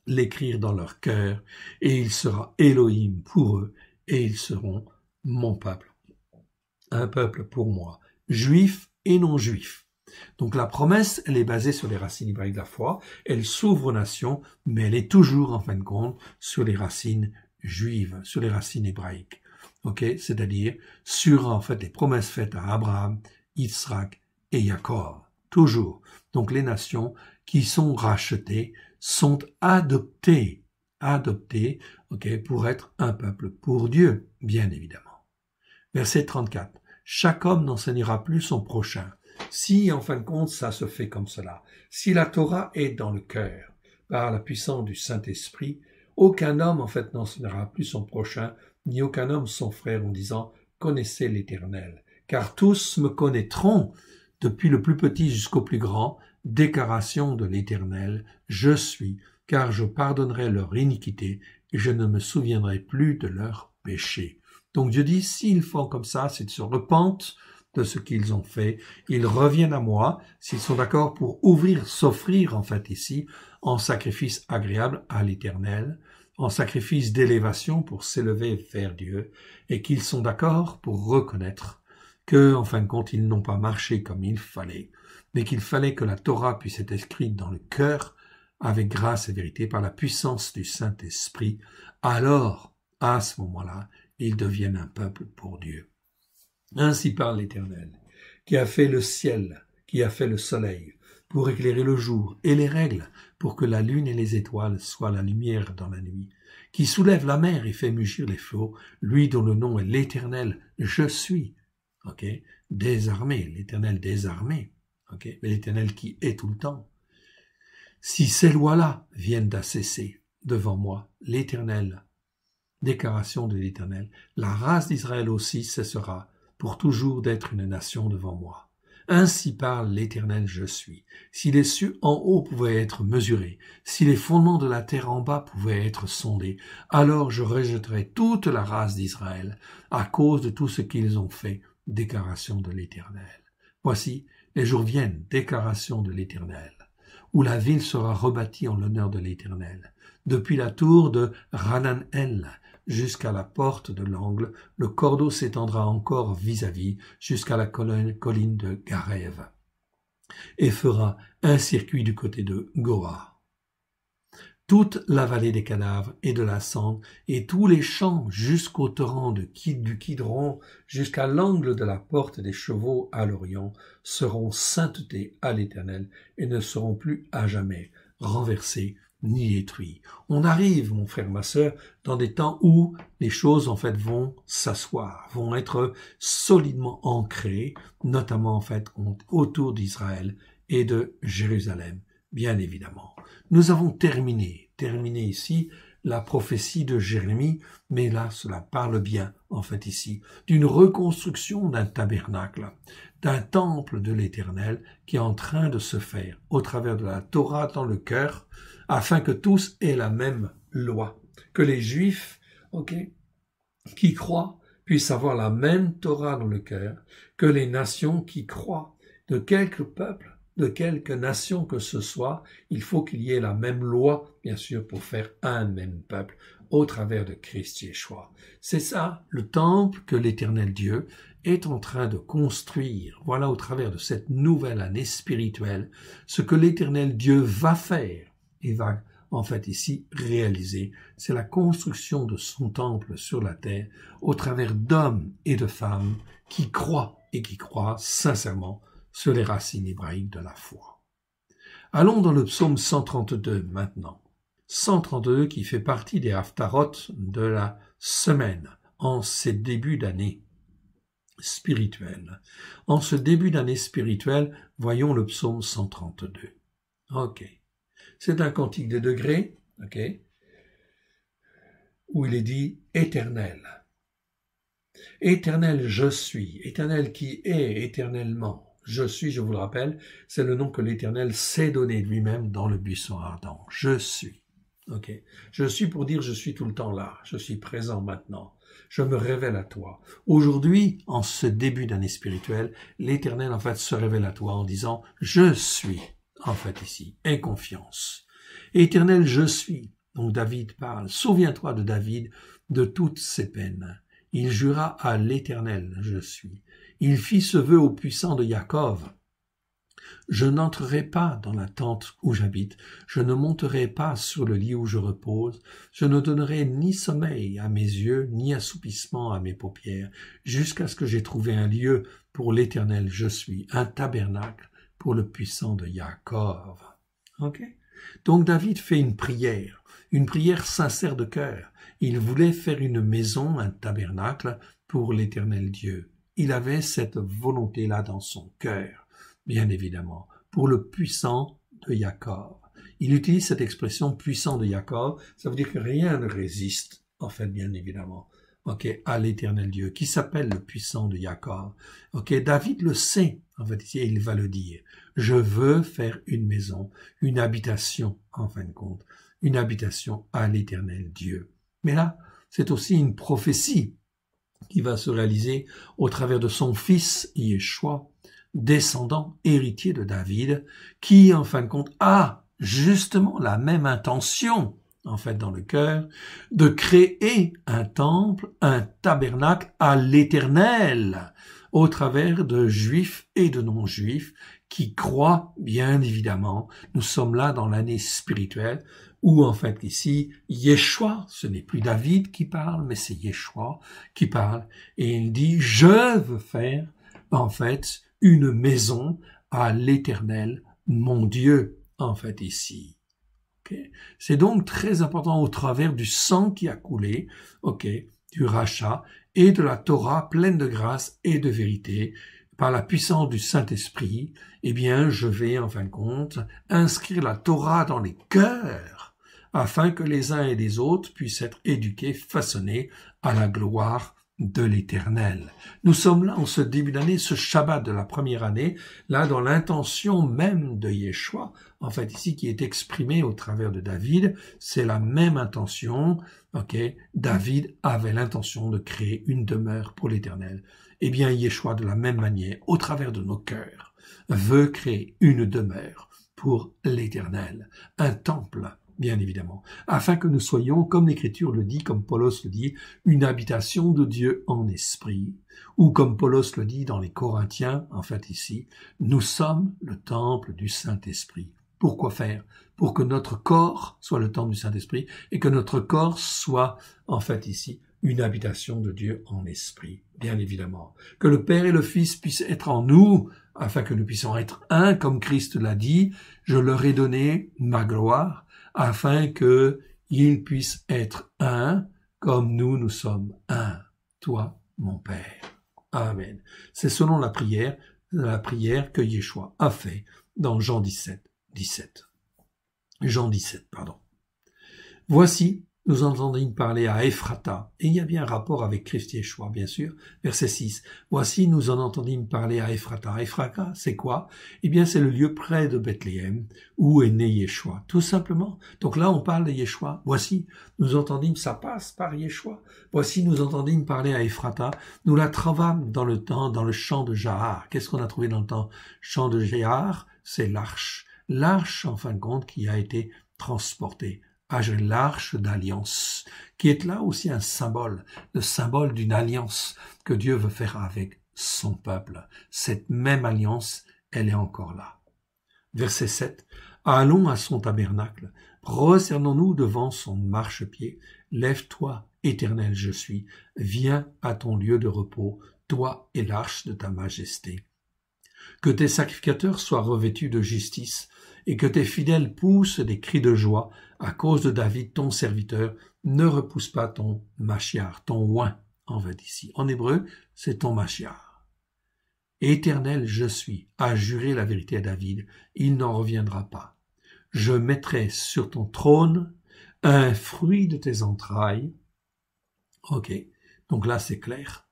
l'écrire dans leur cœur, et il sera Elohim pour eux, et ils seront mon peuple. Un peuple pour moi, juif et non juif. Donc la promesse, elle est basée sur les racines hébraïques de la foi, elle s'ouvre aux nations, mais elle est toujours, en fin de compte, sur les racines juives, sur les racines hébraïques. Ok, c'est-à-dire sur, en fait, les promesses faites à Abraham, Yitzhak et Jacob. Toujours. Donc les nations qui sont rachetées sont adoptés, ok, pour être un peuple pour Dieu, bien évidemment. Verset 34. Chaque homme n'enseignera plus son prochain. Si, en fin de compte, ça se fait comme cela, si la Torah est dans le cœur, par la puissance du Saint-Esprit, aucun homme, en fait, n'enseignera plus son prochain, ni aucun homme son frère en disant « Connaissez l'Éternel ». Car tous me connaîtront, depuis le plus petit jusqu'au plus grand, déclaration de l'Éternel, je suis, car je pardonnerai leur iniquité et je ne me souviendrai plus de leurs péchés. Donc Dieu dit, s'ils font comme ça, s'ils se repentent de ce qu'ils ont fait, ils reviennent à moi, s'ils sont d'accord pour s'offrir en fait ici, en sacrifice agréable à l'Éternel, en sacrifice d'élévation pour s'élever vers Dieu, et qu'ils sont d'accord pour reconnaître que, en fin de compte, ils n'ont pas marché comme il fallait, mais qu'il fallait que la Torah puisse être écrite dans le cœur avec grâce et vérité par la puissance du Saint-Esprit, alors, à ce moment-là, ils deviennent un peuple pour Dieu. Ainsi parle l'Éternel, qui a fait le ciel, qui a fait le soleil, pour éclairer le jour, et les règles, pour que la lune et les étoiles soient la lumière dans la nuit, qui soulève la mer et fait mugir les flots, lui dont le nom est l'Éternel, je suis, ok, des armées, l'Éternel des armées, ok, mais l'Éternel qui est tout le temps. Si ces lois-là viennent à cesser devant moi, l'Éternel, déclaration de l'Éternel, la race d'Israël aussi cessera pour toujours d'être une nation devant moi. Ainsi parle l'Éternel, je suis. Si les cieux en haut pouvaient être mesurés, si les fondements de la terre en bas pouvaient être sondés, alors je rejetterais toute la race d'Israël à cause de tout ce qu'ils ont fait. Déclaration de l'Éternel. Voici, les jours viennent, déclaration de l'Éternel, où la ville sera rebâtie en l'honneur de l'Éternel. Depuis la tour de Rananel jusqu'à la porte de l'angle, le cordeau s'étendra encore vis-à-vis jusqu'à la colline de Garève et fera un circuit du côté de Goa. Toute la vallée des cadavres et de la cendre et tous les champs jusqu'au torrent du Kidron jusqu'à l'angle de la porte des chevaux à l'Orient seront sainteté à l'Éternel et ne seront plus à jamais renversés ni détruits. On arrive, mon frère, ma sœur, dans des temps où les choses, en fait, vont s'asseoir, vont être solidement ancrées, notamment, en fait, autour d'Israël et de Jérusalem, bien évidemment. Nous avons terminé ici la prophétie de Jérémie, mais là, cela parle bien, en fait, ici, d'une reconstruction d'un tabernacle, d'un temple de l'Éternel qui est en train de se faire au travers de la Torah dans le cœur, afin que tous aient la même loi, que les Juifs, qui croient puissent avoir la même Torah dans le cœur, que les nations qui croient, de quelque peuple, de quelque nation que ce soit, il faut qu'il y ait la même loi, bien sûr, pour faire un même peuple, au travers de Christ Yeshua. C'est ça, le temple que l'Éternel Dieu est en train de construire. Voilà, au travers de cette nouvelle année spirituelle, ce que l'Éternel Dieu va faire et va, en fait, ici, réaliser. C'est la construction de son temple sur la terre, au travers d'hommes et de femmes qui croient et qui croient sincèrement sur les racines hébraïques de la foi. Allons dans le psaume 132 maintenant. 132 qui fait partie des haftarot de la semaine, en ces débuts d'année spirituelle. En ce début d'année spirituelle, voyons le psaume 132. Ok. C'est un cantique de degrés, où il est dit « Éternel ». Éternel, je suis. Éternel qui est éternellement. Je suis, je vous le rappelle, c'est le nom que l'Éternel s'est donné lui-même dans le buisson ardent. Je suis. Je suis pour dire je suis tout le temps là. Je suis présent maintenant. Je me révèle à toi. Aujourd'hui, en ce début d'année spirituelle, l'Éternel, en fait, se révèle à toi en disant « Je suis ». En fait, ici, aie confiance. Éternel, je suis. Donc David parle. Souviens-toi de David, de toutes ses peines. Il jura à l'Éternel, je suis. Il fit ce vœu au puissant de Jacob. Je n'entrerai pas dans la tente où j'habite. Je ne monterai pas sur le lit où je repose. Je ne donnerai ni sommeil à mes yeux, ni assoupissement à mes paupières, jusqu'à ce que j'ai trouvé un lieu pour l'Éternel, je suis, un tabernacle pour le puissant de Jacob. Donc David fait une prière sincère de cœur. Il voulait faire une maison, un tabernacle pour l'Éternel Dieu. Il avait cette volonté-là dans son cœur, bien évidemment, pour le puissant de Jacob. Il utilise cette expression puissant de Jacob, ça veut dire que rien ne résiste, en fait, bien évidemment. À l'Éternel Dieu, qui s'appelle le puissant de Jacob. David le sait, en fait, ici, il va le dire. Je veux faire une maison, une habitation, en fin de compte, une habitation à l'Éternel Dieu. Mais là, c'est aussi une prophétie qui va se réaliser au travers de son fils Yeshua, descendant, héritier de David, qui, en fin de compte, a justement la même intention, en fait, dans le cœur, de créer un temple, un tabernacle à l'Éternel, au travers de juifs et de non-juifs qui croient, bien évidemment. Nous sommes là dans l'année spirituelle, où, en fait, ici, Yeshua, ce n'est plus David qui parle, mais c'est Yeshua qui parle, et il dit, je veux faire, en fait, une maison à l'Éternel, mon Dieu, en fait, ici. C'est donc très important au travers du sang qui a coulé, du rachat et de la Torah pleine de grâce et de vérité par la puissance du Saint-Esprit, eh bien, je vais, en fin de compte, inscrire la Torah dans les cœurs, afin que les uns et les autres puissent être éduqués, façonnés à la gloire de l'Éternel. Nous sommes là en ce début d'année, ce Shabbat de la première année, là dans l'intention même de Yeshua, en fait ici qui est exprimée au travers de David, c'est la même intention. David avait l'intention de créer une demeure pour l'Éternel. Eh bien Yeshua de la même manière, au travers de nos cœurs, veut créer une demeure pour l'Éternel, un temple, bien évidemment, afin que nous soyons, comme l'Écriture le dit, comme Paulos le dit, une habitation de Dieu en esprit, ou comme Paulos le dit dans les Corinthiens, en fait ici, nous sommes le temple du Saint-Esprit. Pourquoi faire? Pour que notre corps soit le temple du Saint-Esprit et que notre corps soit, en fait ici, une habitation de Dieu en esprit, bien évidemment. Que le Père et le Fils puissent être en nous, afin que nous puissions être un, comme Christ l'a dit, je leur ai donné ma gloire, afin qu'ils puissent être un, comme nous sommes un, toi, mon Père. Amen. C'est selon la prière que Yeshua a fait dans Jean 17. Voici, nous entendîmes parler à Ephrata, et il y a bien un rapport avec Christ Yeshua, bien sûr, verset 6. Voici, nous en entendîmes parler à Ephrata. Ephrata, c'est quoi? Eh bien, c'est le lieu près de Bethléem, où est né Yeshua, tout simplement. Donc là, on parle de Yeshua. Voici, nous entendîmes, ça passe par Yeshua. Voici, nous entendîmes parler à Ephrata. Nous la trouvâmes dans le champ de Jahar. Qu'est-ce qu'on a trouvé dans le champ de Jahar? C'est l'arche. L'arche, en fin de compte, qui a été transportée. L'arche d'alliance, qui est là aussi un symbole, le symbole d'une alliance que Dieu veut faire avec son peuple. Cette même alliance, elle est encore là. Verset 7. Allons à son tabernacle, prosternons-nous devant son marchepied. Lève-toi, Éternel, je suis. Viens à ton lieu de repos, toi et l'arche de ta majesté. Que tes sacrificateurs soient revêtus de justice, et que tes fidèles poussent des cris de joie à cause de David, ton serviteur. Ne repousse pas ton Mashiach, ton oint, en fait ici. En hébreu, c'est ton Mashiach. Éternel, je suis, a juré la vérité à David, il n'en reviendra pas. Je mettrai sur ton trône un fruit de tes entrailles. Ok, donc là c'est clair.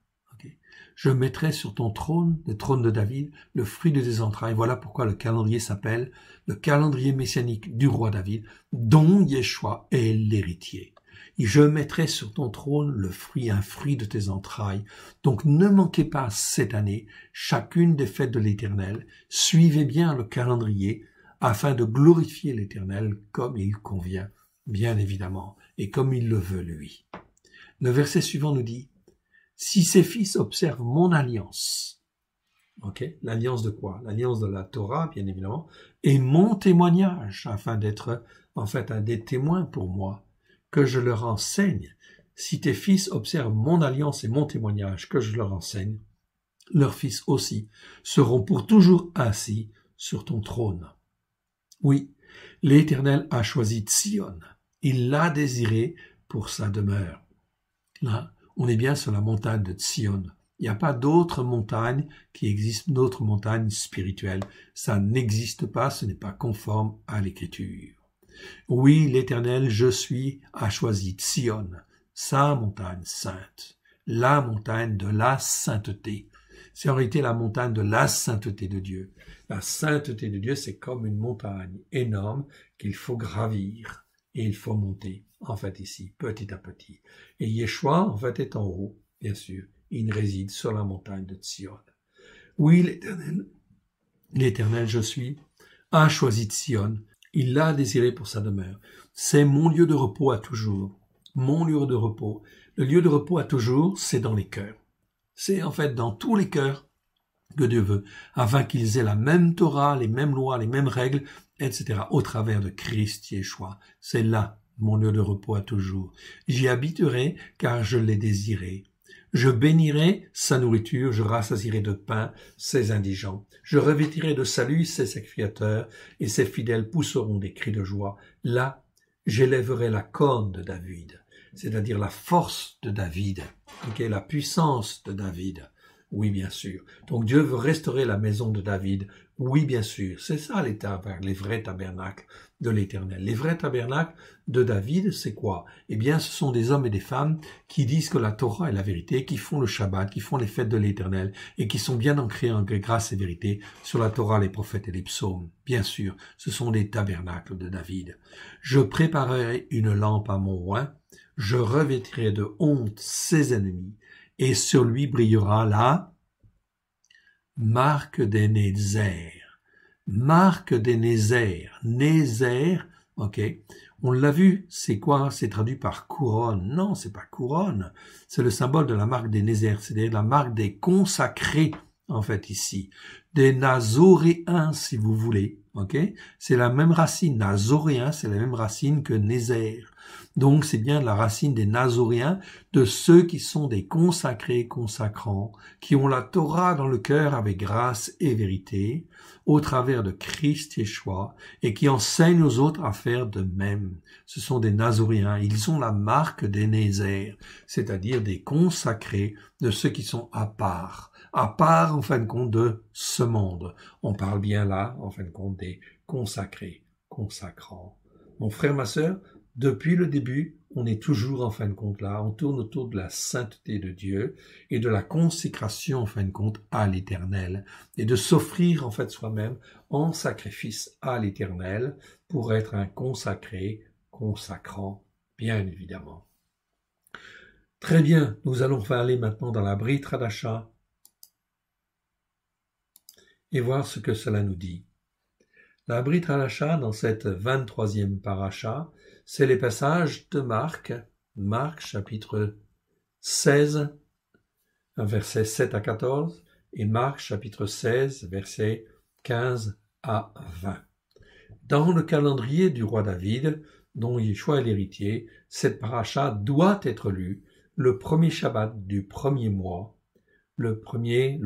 Je mettrai sur ton trône, le trône de David, le fruit de tes entrailles. Voilà pourquoi le calendrier s'appelle le calendrier messianique du roi David, dont Yeshua est l'héritier. Je mettrai sur ton trône un fruit de tes entrailles. Donc ne manquez pas cette année chacune des fêtes de l'Éternel. Suivez bien le calendrier afin de glorifier l'Éternel comme il convient, bien évidemment, et comme il le veut lui. Le verset suivant nous dit: si ses fils observent mon alliance, l'alliance de quoi? L'alliance de la Torah, bien évidemment, et mon témoignage, afin d'être, en fait, un des témoins pour moi, que je leur enseigne. Si tes fils observent mon alliance et mon témoignage, que je leur enseigne, leurs fils aussi seront pour toujours assis sur ton trône. Oui, l'Éternel a choisi Sion, il l'a désiré pour sa demeure. Là, on est bien sur la montagne de Sion. Il n'y a pas d'autre montagne qui existe, d'autre montagne spirituelle. Ça n'existe pas, ce n'est pas conforme à l'Écriture. Oui, l'Éternel, je suis, a choisi Sion, sa montagne sainte, la montagne de la sainteté. C'est en réalité la montagne de la sainteté de Dieu. La sainteté de Dieu, c'est comme une montagne énorme qu'il faut gravir et il faut monter. En fait, ici, petit à petit. Et Yeshua, en fait, est en haut, bien sûr. Il réside sur la montagne de Sion. Oui, l'Éternel, je suis, a choisi Sion. Il l'a désiré pour sa demeure. C'est mon lieu de repos à toujours. Mon lieu de repos. Le lieu de repos à toujours, c'est dans les cœurs. C'est en fait dans tous les cœurs que Dieu veut, afin qu'ils aient la même Torah, les mêmes lois, les mêmes règles, etc., au travers de Christ Yeshua. C'est là mon lieu de repos à toujours. J'y habiterai, car je l'ai désiré. Je bénirai sa nourriture, je rassasierai de pain ses indigents. Je revêtirai de salut ses sacrificateurs, et ses fidèles pousseront des cris de joie. Là, j'élèverai la corne de David, c'est-à-dire la force de David, la puissance de David. Oui, bien sûr. Donc Dieu veut restaurer la maison de David. Oui, bien sûr. C'est ça les vrais tabernacles de l'Éternel. Les vrais tabernacles de David, c'est quoi? Eh bien, ce sont des hommes et des femmes qui disent que la Torah est la vérité, qui font le Shabbat, qui font les fêtes de l'Éternel et qui sont bien ancrés en grâce et vérité sur la Torah, les prophètes et les psaumes. Bien sûr, ce sont les tabernacles de David. Je préparerai une lampe à mon oint, je revêtirai de honte ses ennemis, et sur lui brillera la marque des Nézers. Marque des Nézers. Nézer, ok. On l'a vu, c'est quoi? C'est traduit par couronne. Non, c'est pas couronne. C'est le symbole de la marque des Nézers, c'est-à-dire la marque des consacrés, en fait, ici. Des Nazoréens, si vous voulez, ok. C'est la même racine. Nazoréen, c'est la même racine que Nézer. Donc, c'est bien la racine des Nazoréens, de ceux qui sont des consacrés, consacrants, qui ont la Torah dans le cœur avec grâce et vérité, au travers de Christ Yeshua, et qui enseignent aux autres à faire de même. Ce sont des Nazoréens. Ils ont la marque des Nézers, c'est-à-dire des consacrés, de ceux qui sont à part, en fin de compte, de ce monde. On parle bien là, en fin de compte, des consacrés, consacrants. Mon frère, ma sœur, depuis le début, on est toujours en fin de compte là, on tourne autour de la sainteté de Dieu et de la consécration en fin de compte à l'Éternel et de s'offrir en fait soi-même en sacrifice à l'Éternel pour être un consacré, consacrant, bien évidemment. Très bien, nous allons aller maintenant dans la Brit Hadasha et voir ce que cela nous dit. La Brit Hadasha, dans cette 23e paracha, c'est les passages de Marc chapitre 16, versets 7 à 14, et Marc chapitre 16, versets 15 à 20. Dans le calendrier du roi David, dont Yeshua est l'héritier, cette paracha doit être lue le premier Shabbat du premier mois, le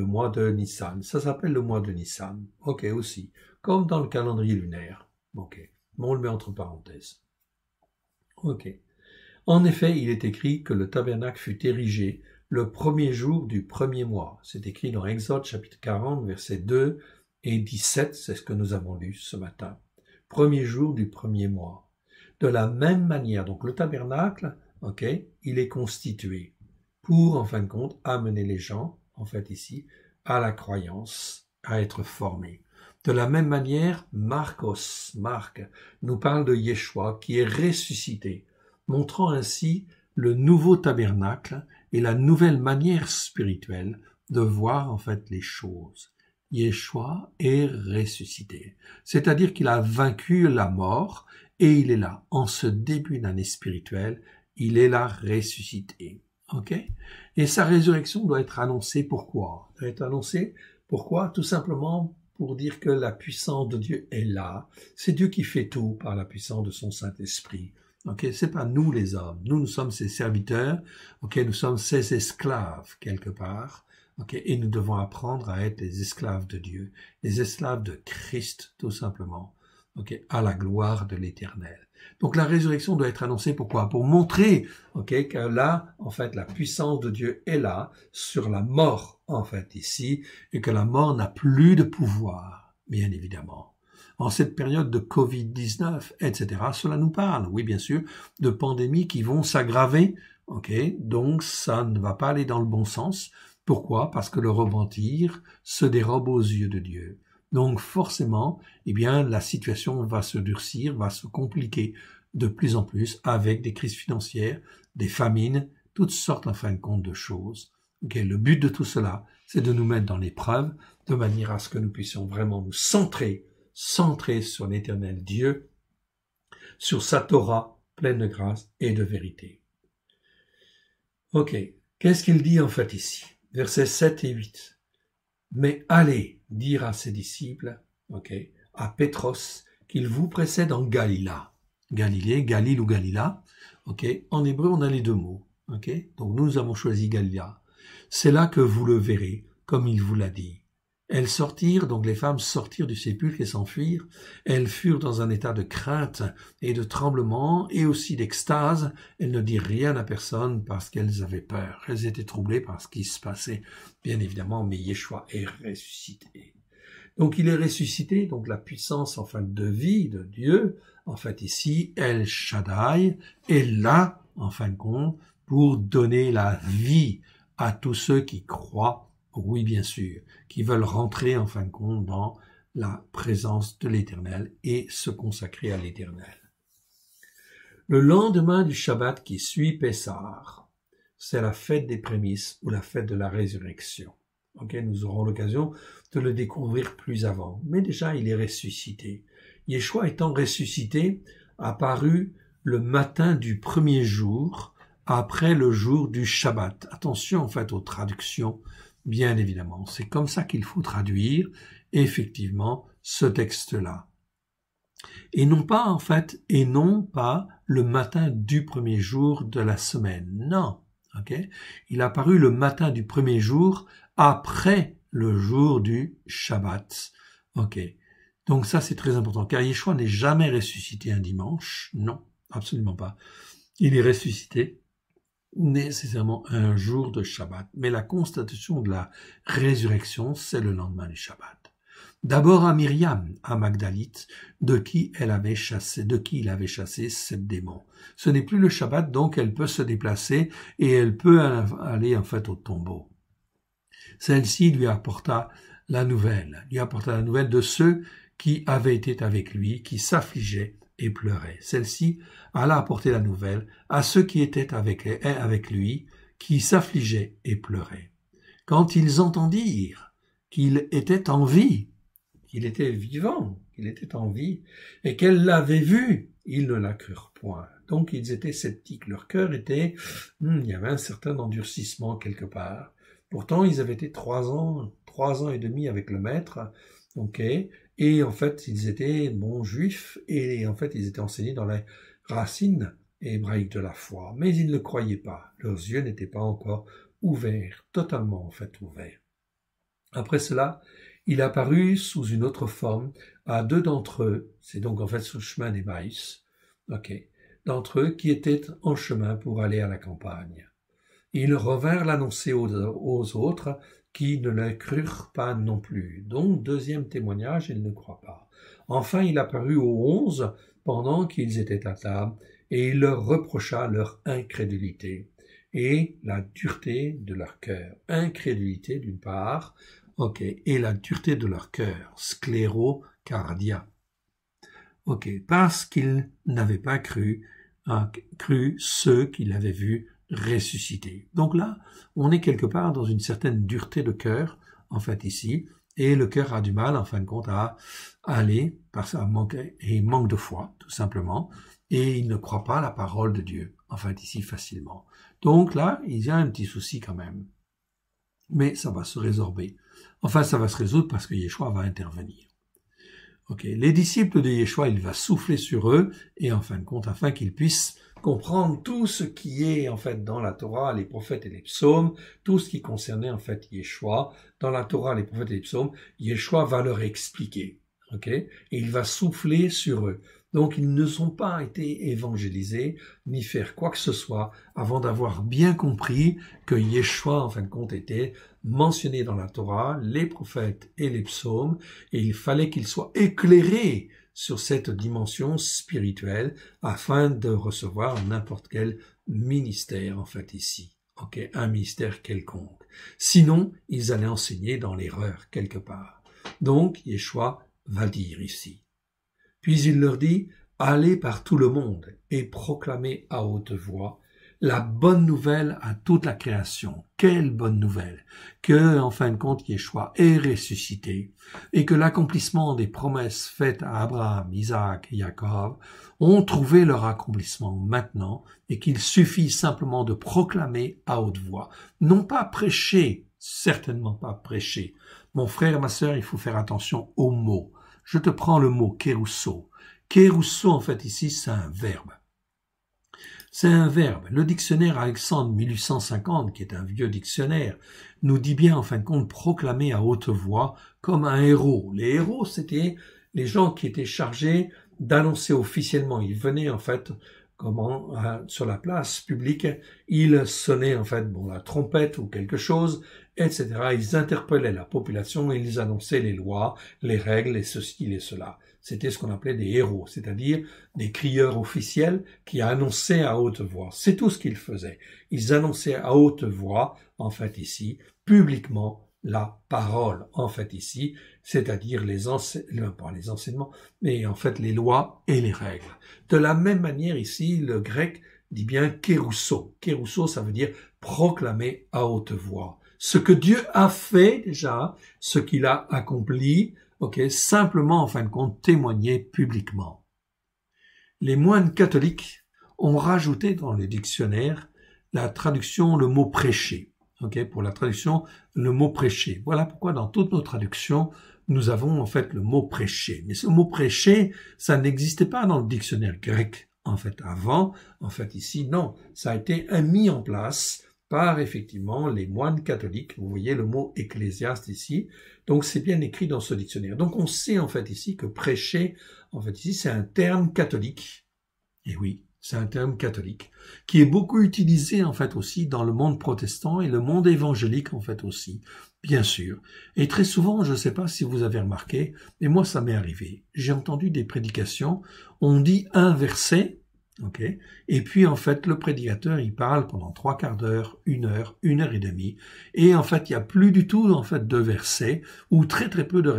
mois de Nissan. Ça s'appelle le mois de Nissan. Ok, aussi. Comme dans le calendrier lunaire. Ok. Mais on le met entre parenthèses. Ok. En effet, il est écrit que le tabernacle fut érigé le premier jour du premier mois. C'est écrit dans Exode chapitre 40, versets 2 et 17. C'est ce que nous avons lu ce matin. Premier jour du premier mois. De la même manière, donc le tabernacle, ok, il est constitué pour, en fin de compte, amener les gens, en fait ici, à la croyance, à être formés. De la même manière, Marc nous parle de Yeshua qui est ressuscité, montrant ainsi le nouveau tabernacle et la nouvelle manière spirituelle de voir en fait les choses. Yeshua est ressuscité, c'est-à-dire qu'il a vaincu la mort et il est là. En ce début d'année spirituelle, il est là ressuscité. Ok? Et sa résurrection doit être annoncée pourquoi? Doit être annoncée pourquoi? Tout simplement pour dire que la puissance de Dieu est là. C'est Dieu qui fait tout par la puissance de son Saint-Esprit. Ok? C'est pas nous les hommes. Nous sommes ses serviteurs. Ok? Nous sommes ses esclaves quelque part. Ok? Et nous devons apprendre à être les esclaves de Dieu, les esclaves de Christ tout simplement. Ok? À la gloire de l'Éternel. Donc la résurrection doit être annoncée pourquoi? Pour montrer, ok, que là, en fait, la puissance de Dieu est là sur la mort, en fait, ici, et que la mort n'a plus de pouvoir, bien évidemment. En cette période de Covid-19, etc., cela nous parle, oui, bien sûr, de pandémies qui vont s'aggraver, ok, donc ça ne va pas aller dans le bon sens. Pourquoi? Parce que le repentir se dérobe aux yeux de Dieu. Donc forcément, eh bien, la situation va se durcir, va se compliquer de plus en plus avec des crises financières, des famines, toutes sortes en fin de compte de choses. Okay, le but de tout cela, c'est de nous mettre dans l'épreuve de manière à ce que nous puissions vraiment nous centrer sur l'Éternel Dieu, sur sa Torah pleine de grâce et de vérité. Ok, qu'est-ce qu'il dit en fait ici? Versets 7 et 8. Mais allez dire à ses disciples, ok, à Pétros, qu'il vous précède en Galila. Galilée, Galile ou Galila, ok. En hébreu, on a les deux mots, ok. Donc nous avons choisi Galila. C'est là que vous le verrez, comme il vous l'a dit. Elles sortirent, donc les femmes sortirent du sépulcre et s'enfuirent. Elles furent dans un état de crainte et de tremblement et aussi d'extase. Elles ne dirent rien à personne parce qu'elles avaient peur. Elles étaient troublées par ce qui se passait, bien évidemment, mais Yeshua est ressuscité. Donc il est ressuscité, donc la puissance en fait de vie de Dieu, en fait ici, El Shaddai, est là, en fin de compte, pour donner la vie à tous ceux qui croient, oui bien sûr, qui veulent rentrer en fin de compte dans la présence de l'Éternel et se consacrer à l'Éternel. Le lendemain du Shabbat qui suit Pessah, c'est la fête des prémices ou la fête de la résurrection. Okay, nous aurons l'occasion de le découvrir plus avant. Mais déjà, il est ressuscité. Yeshua étant ressuscité, apparu le matin du premier jour, après le jour du Shabbat. Attention en fait aux traductions, bien évidemment. C'est comme ça qu'il faut traduire effectivement ce texte-là. Et non pas en fait, et non pas le matin du premier jour de la semaine. Non. Okay? Il a apparu le matin du premier jour après le jour du Shabbat. Ok. Donc ça c'est très important, car Yeshua n'est jamais ressuscité un dimanche. Non, absolument pas. Il est ressuscité nécessairement un jour de Shabbat. Mais la constatation de la résurrection, c'est le lendemain du Shabbat. D'abord à Myriam, à Magdalite, de qui il avait chassé 7 démons. Ce n'est plus le Shabbat, donc elle peut se déplacer et elle peut aller en fait au tombeau. Celle-ci lui apporta la nouvelle de ceux qui avaient été avec lui, qui s'affligeaient et pleuraient. Celle-ci alla apporter la nouvelle à ceux qui étaient avec lui, qui s'affligeaient et pleuraient. Quand ils entendirent qu'il était en vie, qu'il était vivant, qu'il était en vie, et qu'elle l'avait vu, ils ne la crurent point. Donc ils étaient sceptiques, leur cœur était, il y avait un certain endurcissement quelque part. Pourtant, ils avaient été 3 ans et demi avec le maître, ok, et en fait, ils étaient juifs, et en fait, ils étaient enseignés dans les racines hébraïques de la foi, mais ils ne le croyaient pas. Leurs yeux n'étaient pas encore ouverts, totalement en fait ouverts. Après cela, il apparut sous une autre forme à 2 d'entre eux, c'est donc en fait sur le chemin d'Emmaüs, ok, d'entre eux qui étaient en chemin pour aller à la campagne. Ils revinrent l'annoncer aux autres qui ne le crurent pas non plus. Donc, deuxième témoignage, ils ne croient pas. Enfin, il apparut aux 11 pendant qu'ils étaient à table et il leur reprocha leur incrédulité et la dureté de leur cœur. Incrédulité d'une part, ok, et la dureté de leur cœur, sclérocardia. Ok, parce qu'ils n'avaient pas cru ceux qui l'avaient vu ressuscité. Donc là, on est quelque part dans une certaine dureté de cœur, en fait ici, et le cœur a du mal, en fin de compte, à aller, parce qu'il manque de foi, tout simplement, et il ne croit pas à la parole de Dieu, en fait ici, facilement. Donc là, il y a un petit souci quand même. Mais ça va se résorber. Enfin, ça va se résoudre parce que Yeshua va intervenir. Ok, les disciples de Yeshua, il va souffler sur eux, et en fin de compte, afin qu'ils puissent comprendre tout ce qui est en fait dans la Torah, les prophètes et les psaumes, tout ce qui concernait en fait Yeshua, dans la Torah, les prophètes et les psaumes, Yeshua va leur expliquer, ok, et il va souffler sur eux. Donc ils ne sont pas été évangélisés, ni faire quoi que ce soit, avant d'avoir bien compris que Yeshua, en fin de compte, était mentionné dans la Torah, les prophètes et les psaumes, et il fallait qu'ils soient éclairés sur cette dimension spirituelle afin de recevoir n'importe quel ministère, en fait, ici. Ok, un ministère quelconque. Sinon, ils allaient enseigner dans l'erreur quelque part. Donc, Yeshua va dire ici. Puis il leur dit, allez par tout le monde et proclamez à haute voix la bonne nouvelle à toute la création. Quelle bonne nouvelle! Que, en fin de compte, Yeshua est ressuscité et que l'accomplissement des promesses faites à Abraham, Isaac et Jacob ont trouvé leur accomplissement maintenant et qu'il suffit simplement de proclamer à haute voix. Non pas prêcher, certainement pas prêcher. Mon frère et ma sœur, il faut faire attention aux mots. Je te prends le mot kérousso. Kérousso, en fait, ici, c'est un verbe. C'est un verbe. Le dictionnaire Alexandre 1850, qui est un vieux dictionnaire, nous dit bien en fin de compte proclamer à haute voix comme un héros. Les héros, c'était les gens qui étaient chargés d'annoncer officiellement. Ils venaient en fait sur la place publique, ils sonnaient en fait la trompette ou quelque chose, etc. Ils interpellaient la population et ils annonçaient les lois, les règles et ceci et cela. C'était ce qu'on appelait des héros, c'est-à-dire des crieurs officiels qui annonçaient à haute voix. C'est tout ce qu'ils faisaient. Ils annonçaient à haute voix, en fait ici, publiquement, la parole, en fait ici, c'est-à-dire pas les enseignements, mais en fait les lois et les règles. De la même manière ici, le grec dit bien kérousso. Kérousso, ça veut dire proclamer à haute voix. Ce que Dieu a fait déjà, ce qu'il a accompli, simplement en fin de compte témoigner publiquement. Les moines catholiques ont rajouté dans le dictionnaire la traduction, le mot prêcher. Pour la traduction, le mot prêcher. Voilà pourquoi dans toutes nos traductions, nous avons en fait le mot prêcher. Mais ce mot prêcher, ça n'existait pas dans le dictionnaire grec. En fait, avant, en fait ici, non. Ça a été mis en place par effectivement les moines catholiques. Vous voyez le mot ecclésiaste ici. Donc c'est bien écrit dans ce dictionnaire. Donc on sait en fait ici que prêcher, en fait ici, c'est un terme catholique. Et oui, c'est un terme catholique qui est beaucoup utilisé en fait aussi dans le monde protestant et le monde évangélique en fait aussi, bien sûr. Et très souvent, je ne sais pas si vous avez remarqué, mais moi ça m'est arrivé. J'ai entendu des prédications, on dit un verset, et puis en fait le prédicateur il parle pendant 3/4 d'heure, 1 heure, 1 heure et demie, et en fait il n'y a plus du tout en fait de versets ou très très peu de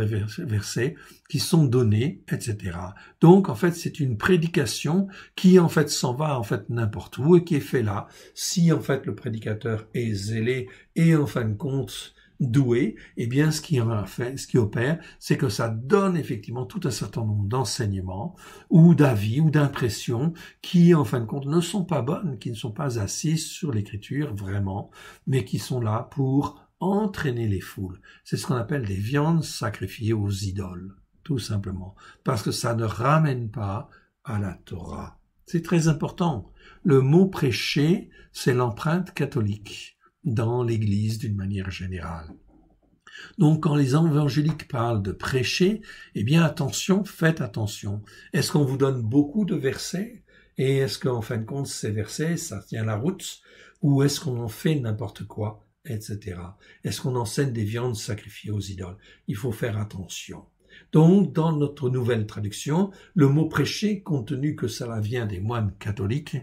versets qui sont donnés, etc. Donc en fait c'est une prédication qui en fait s'en va en fait n'importe où et qui est fait là. Si en fait le prédicateur est zélé et en fin de compte doué, eh bien ce qui opère, c'est que ça donne effectivement tout un certain nombre d'enseignements ou d'avis ou d'impressions qui en fin de compte ne sont pas bonnes, qui ne sont pas assises sur l'écriture vraiment, mais qui sont là pour entraîner les foules. C'est ce qu'on appelle des viandes sacrifiées aux idoles, tout simplement, parce que ça ne ramène pas à la Torah. C'est très important. Le mot prêcher, c'est l'empreinte catholique dans l'Église d'une manière générale. Donc, quand les évangéliques parlent de prêcher, eh bien, attention, faites attention. Est-ce qu'on vous donne beaucoup de versets? Et est-ce qu'en fin de compte, ces versets, ça tient la route? Ou est-ce qu'on en fait n'importe quoi, etc. Est-ce qu'on enseigne des viandes sacrifiées aux idoles? Il faut faire attention. Donc, dans notre nouvelle traduction, le mot prêcher, compte tenu que cela vient des moines catholiques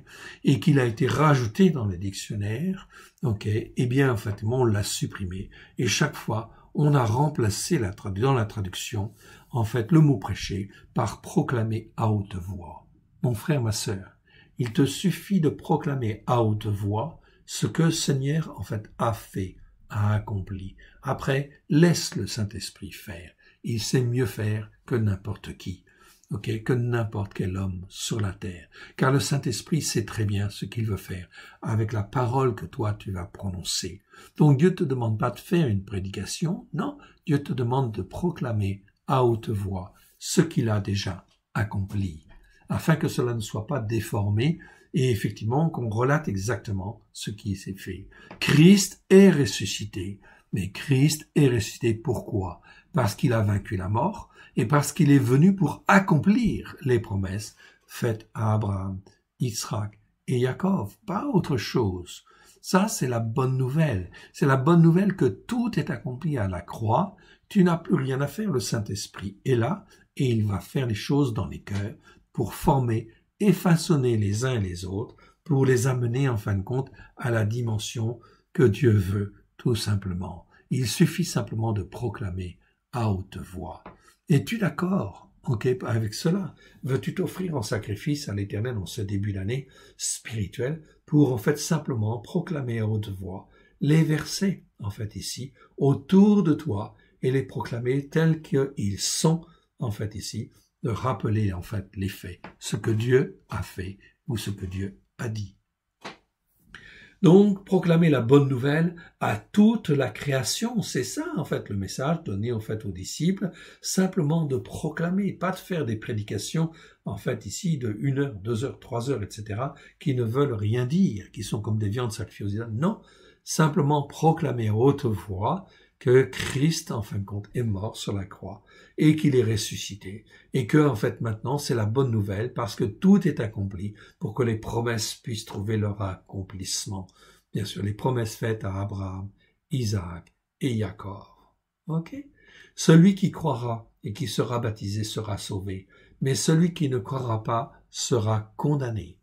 et qu'il a été rajouté dans le dictionnaire, eh bien, en fait, on l'a supprimé. Et chaque fois, on a remplacé dans la traduction, en fait, le mot prêcher par proclamer à haute voix. Mon frère, ma sœur, il te suffit de proclamer à haute voix ce que le Seigneur, en fait, a fait, a accompli. Après, laisse le Saint-Esprit faire. Il sait mieux faire que n'importe qui, que n'importe quel homme sur la terre. Car le Saint-Esprit sait très bien ce qu'il veut faire avec la parole que toi tu vas prononcer. Donc Dieu te demande pas de faire une prédication, non, Dieu te demande de proclamer à haute voix ce qu'il a déjà accompli, afin que cela ne soit pas déformé et effectivement qu'on relate exactement ce qui s'est fait. Christ est ressuscité. Mais Christ est ressuscité pourquoi? Parce qu'il a vaincu la mort et parce qu'il est venu pour accomplir les promesses faites à Abraham, Isaac et Jacob, pas autre chose. Ça, c'est la bonne nouvelle. C'est la bonne nouvelle que tout est accompli à la croix. Tu n'as plus rien à faire. Le Saint-Esprit est là et il va faire les choses dans les cœurs pour former et façonner les uns et les autres, pour les amener en fin de compte à la dimension que Dieu veut. Tout simplement. Il suffit simplement de proclamer à haute voix. Es-tu d'accord, avec cela? Veux-tu t'offrir en sacrifice à l'Éternel en ce début d'année spirituel pour en fait simplement proclamer à haute voix les versets, en fait ici, autour de toi et les proclamer tels qu'ils sont, en fait ici, de rappeler en fait les faits, ce que Dieu a fait ou ce que Dieu a dit. Donc, proclamer la bonne nouvelle à toute la création, c'est ça en fait le message donné en fait aux disciples, simplement de proclamer, pas de faire des prédications en fait ici de 1 heure, 2 heures, 3 heures, etc., qui ne veulent rien dire, qui sont comme des viandes sacrifiées aux idoles. Non, simplement proclamer à haute voix que Christ, en fin de compte, est mort sur la croix et qu'il est ressuscité et que, en fait, maintenant, c'est la bonne nouvelle parce que tout est accompli pour que les promesses puissent trouver leur accomplissement. Bien sûr, les promesses faites à Abraham, Isaac et Jacob. Ok? Celui qui croira et qui sera baptisé sera sauvé, mais celui qui ne croira pas sera condamné.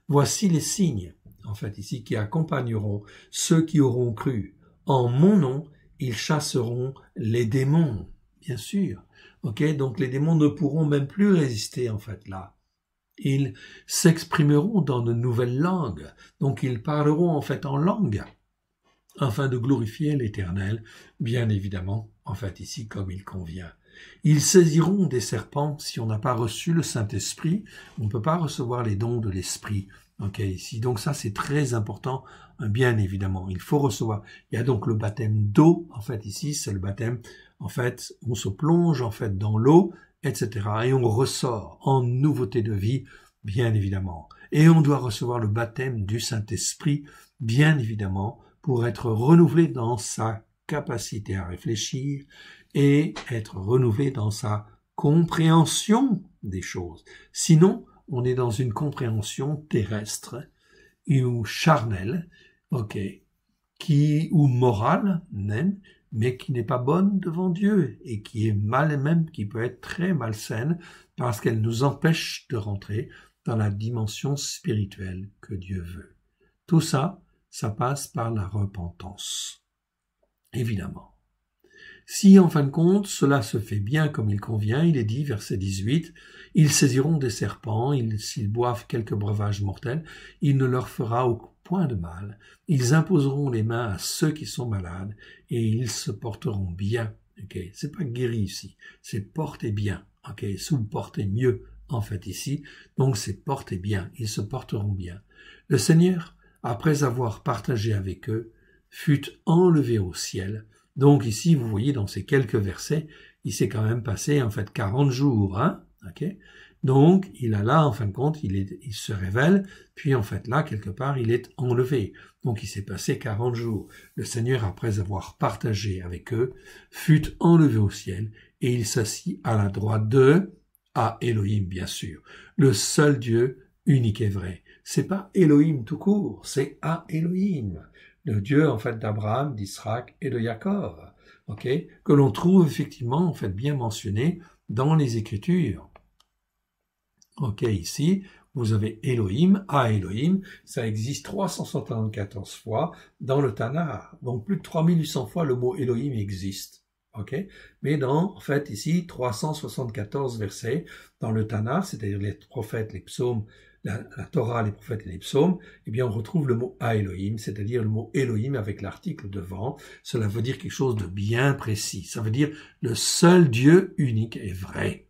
Voici les signes, en fait, ici, qui accompagneront ceux qui auront cru. En mon nom, ils chasseront les démons, bien sûr. Ok, donc les démons ne pourront même plus résister, en fait, là. Ils s'exprimeront dans de nouvelles langues. Donc ils parleront, en fait, en langue, afin de glorifier l'Éternel, bien évidemment, en fait, ici, comme il convient. Ils saisiront des serpents si on n'a pas reçu le Saint-Esprit. On ne peut pas recevoir les dons de l'Esprit. Ok, ici. Donc ça, c'est très important, bien évidemment. Il faut recevoir. Il y a donc le baptême d'eau, en fait, ici, c'est le baptême, en fait, on se plonge, en fait, dans l'eau, etc. Et on ressort en nouveauté de vie, bien évidemment. Et on doit recevoir le baptême du Saint-Esprit, bien évidemment, pour être renouvelé dans sa capacité à réfléchir et être renouvelé dans sa compréhension des choses. Sinon, on est dans une compréhension terrestre ou charnelle, ok, ou morale même, mais qui n'est pas bonne devant Dieu et qui est mal et même qui peut être très malsaine parce qu'elle nous empêche de rentrer dans la dimension spirituelle que Dieu veut. Tout ça, ça passe par la repentance, évidemment. Si, en fin de compte, cela se fait bien comme il convient, il est dit, verset 18, « Ils saisiront des serpents, s'ils boivent quelques breuvages mortels, il ne leur fera au point de mal. Ils imposeront les mains à ceux qui sont malades, et ils se porteront bien. » Okay. C'est pas guéri ici, c'est porter bien. Okay. Sous porter mieux, en fait, ici. Donc, c'est porter bien, ils se porteront bien. Le Seigneur, après avoir partagé avec eux, fut enlevé au ciel. Donc ici, vous voyez, dans ces quelques versets, il s'est quand même passé, en fait, 40 jours, hein, ok? Donc, il a là, en fin de compte, il se révèle, puis en fait, là, quelque part, il est enlevé. Donc, il s'est passé 40 jours. Le Seigneur, après avoir partagé avec eux, fut enlevé au ciel, et il s'assit à la droite à Elohim, bien sûr, le seul Dieu unique et vrai. C'est pas Elohim tout court, c'est à Elohim. Le Dieu, en fait, d'Abraham, d'Isaac et de Jacob, ok, que l'on trouve effectivement, en fait, bien mentionné dans les Écritures. Ok, ici, vous avez Elohim, à Elohim, ça existe 374 fois dans le Tanakh, donc plus de 3800 fois le mot Elohim existe. Ok, mais dans, en fait, ici, 374 versets dans le Tanakh, c'est-à-dire les prophètes, les psaumes, la Torah, les prophètes et les psaumes, eh bien, on retrouve le mot à Elohim, c'est-à-dire le mot Elohim avec l'article devant. Cela veut dire quelque chose de bien précis. Ça veut dire le seul Dieu unique et vrai.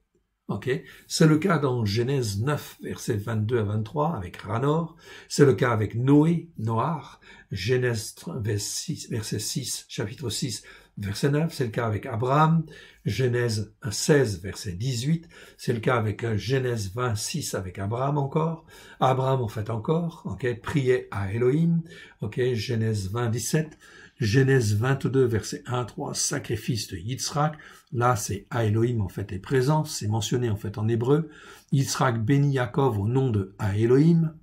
Ok, c'est le cas dans Genèse 9, versets 22 à 23, avec Ranor. C'est le cas avec Noé, Noach. Genèse verset 6, chapitre 6, verset 9. C'est le cas avec Abraham. Genèse 16, verset 18. C'est le cas avec Genèse 26, avec Abraham encore. Abraham, en fait, encore. Ok, priait à Elohim. Ok, Genèse 20, 17. Genèse 22, verset 1 à 3, sacrifice de Yitzhak. Là, c'est à Elohim, en fait, est présent. C'est mentionné, en fait, en hébreu. Yitzhak bénit Yaakov au nom de à Elohim.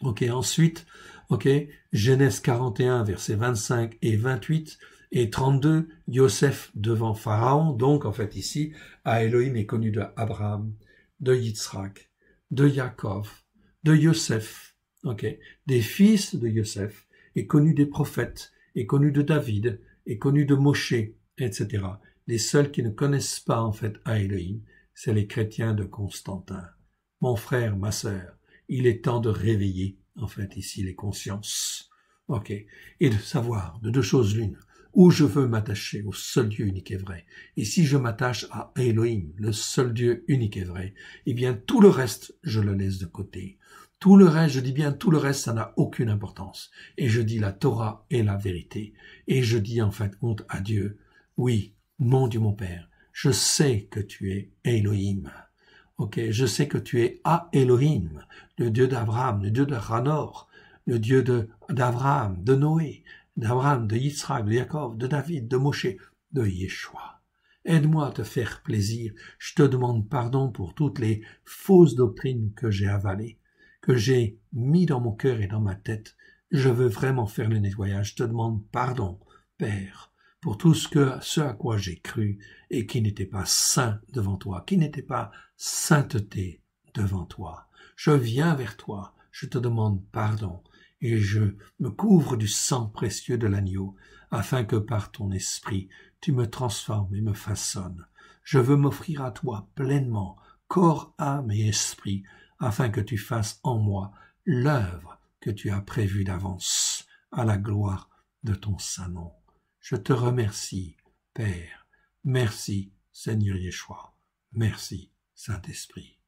Ok, ensuite, ok, Genèse 41, verset 25 et 28 et 32, Yosef devant Pharaon. Donc, en fait, ici, à Elohim est connu de Abraham, de Yitzhak, de Yaakov, de Yosef. Ok, des fils de Yosef, est connu des prophètes, est connu de David, est connu de Moshe, etc. Les seuls qui ne connaissent pas, en fait, à Elohim, c'est les chrétiens de Constantin. Mon frère, ma sœur, il est temps de réveiller, en fait, ici, les consciences. Ok. Et de savoir, de deux choses l'une, où je veux m'attacher au seul Dieu unique et vrai. Et si je m'attache à Elohim, le seul Dieu unique et vrai, eh bien, tout le reste, je le laisse de côté. Tout le reste, je dis bien tout le reste, ça n'a aucune importance. Et je dis la Torah est la vérité. Et je dis en fin de compte à Dieu, oui, mon Dieu, mon Père, je sais que tu es Elohim. Ok, je sais que tu es Elohim, le Dieu d'Abraham, le Dieu de Hanor, le Dieu d'Abraham, de Noé, d'Abraham, de Yitzhak, de Jacob, de David, de Moshe, de Yeshua. Aide-moi à te faire plaisir. Je te demande pardon pour toutes les fausses doctrines que j'ai avalées, que j'ai mis dans mon cœur et dans ma tête. Je veux vraiment faire le nettoyage. Je te demande pardon, Père, pour tout ce à quoi j'ai cru et qui n'était pas saint devant toi, qui n'était pas sainteté devant toi. Je viens vers toi, je te demande pardon et je me couvre du sang précieux de l'agneau afin que par ton esprit tu me transformes et me façonnes. Je veux m'offrir à toi pleinement, corps, âme et esprit, afin que tu fasses en moi l'œuvre que tu as prévue d'avance, à la gloire de ton saint nom. Je te remercie, Père. Merci, Seigneur Yeshua. Merci, Saint-Esprit.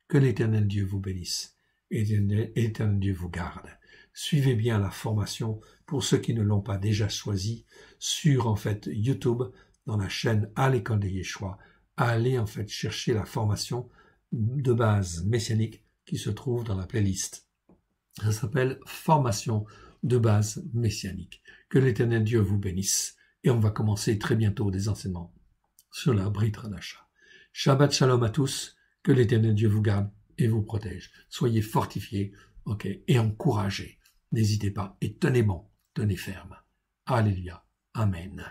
Que l'Éternel Dieu vous bénisse et l'Éternel Dieu vous garde. Suivez bien la formation pour ceux qui ne l'ont pas déjà choisi sur en fait YouTube dans la chaîne à l'école de Yeshua. Allez en fait chercher la formation de base messianique qui se trouve dans la playlist. Ça s'appelle Formation de base messianique. Que l'Éternel Dieu vous bénisse et on va commencer très bientôt des enseignements sur la Brit Hadasha. Shabbat Shalom à tous, que l'Éternel Dieu vous garde et vous protège. Soyez fortifiés, ok, et encouragés. N'hésitez pas et tenez bon, tenez ferme. Alléluia. Amen.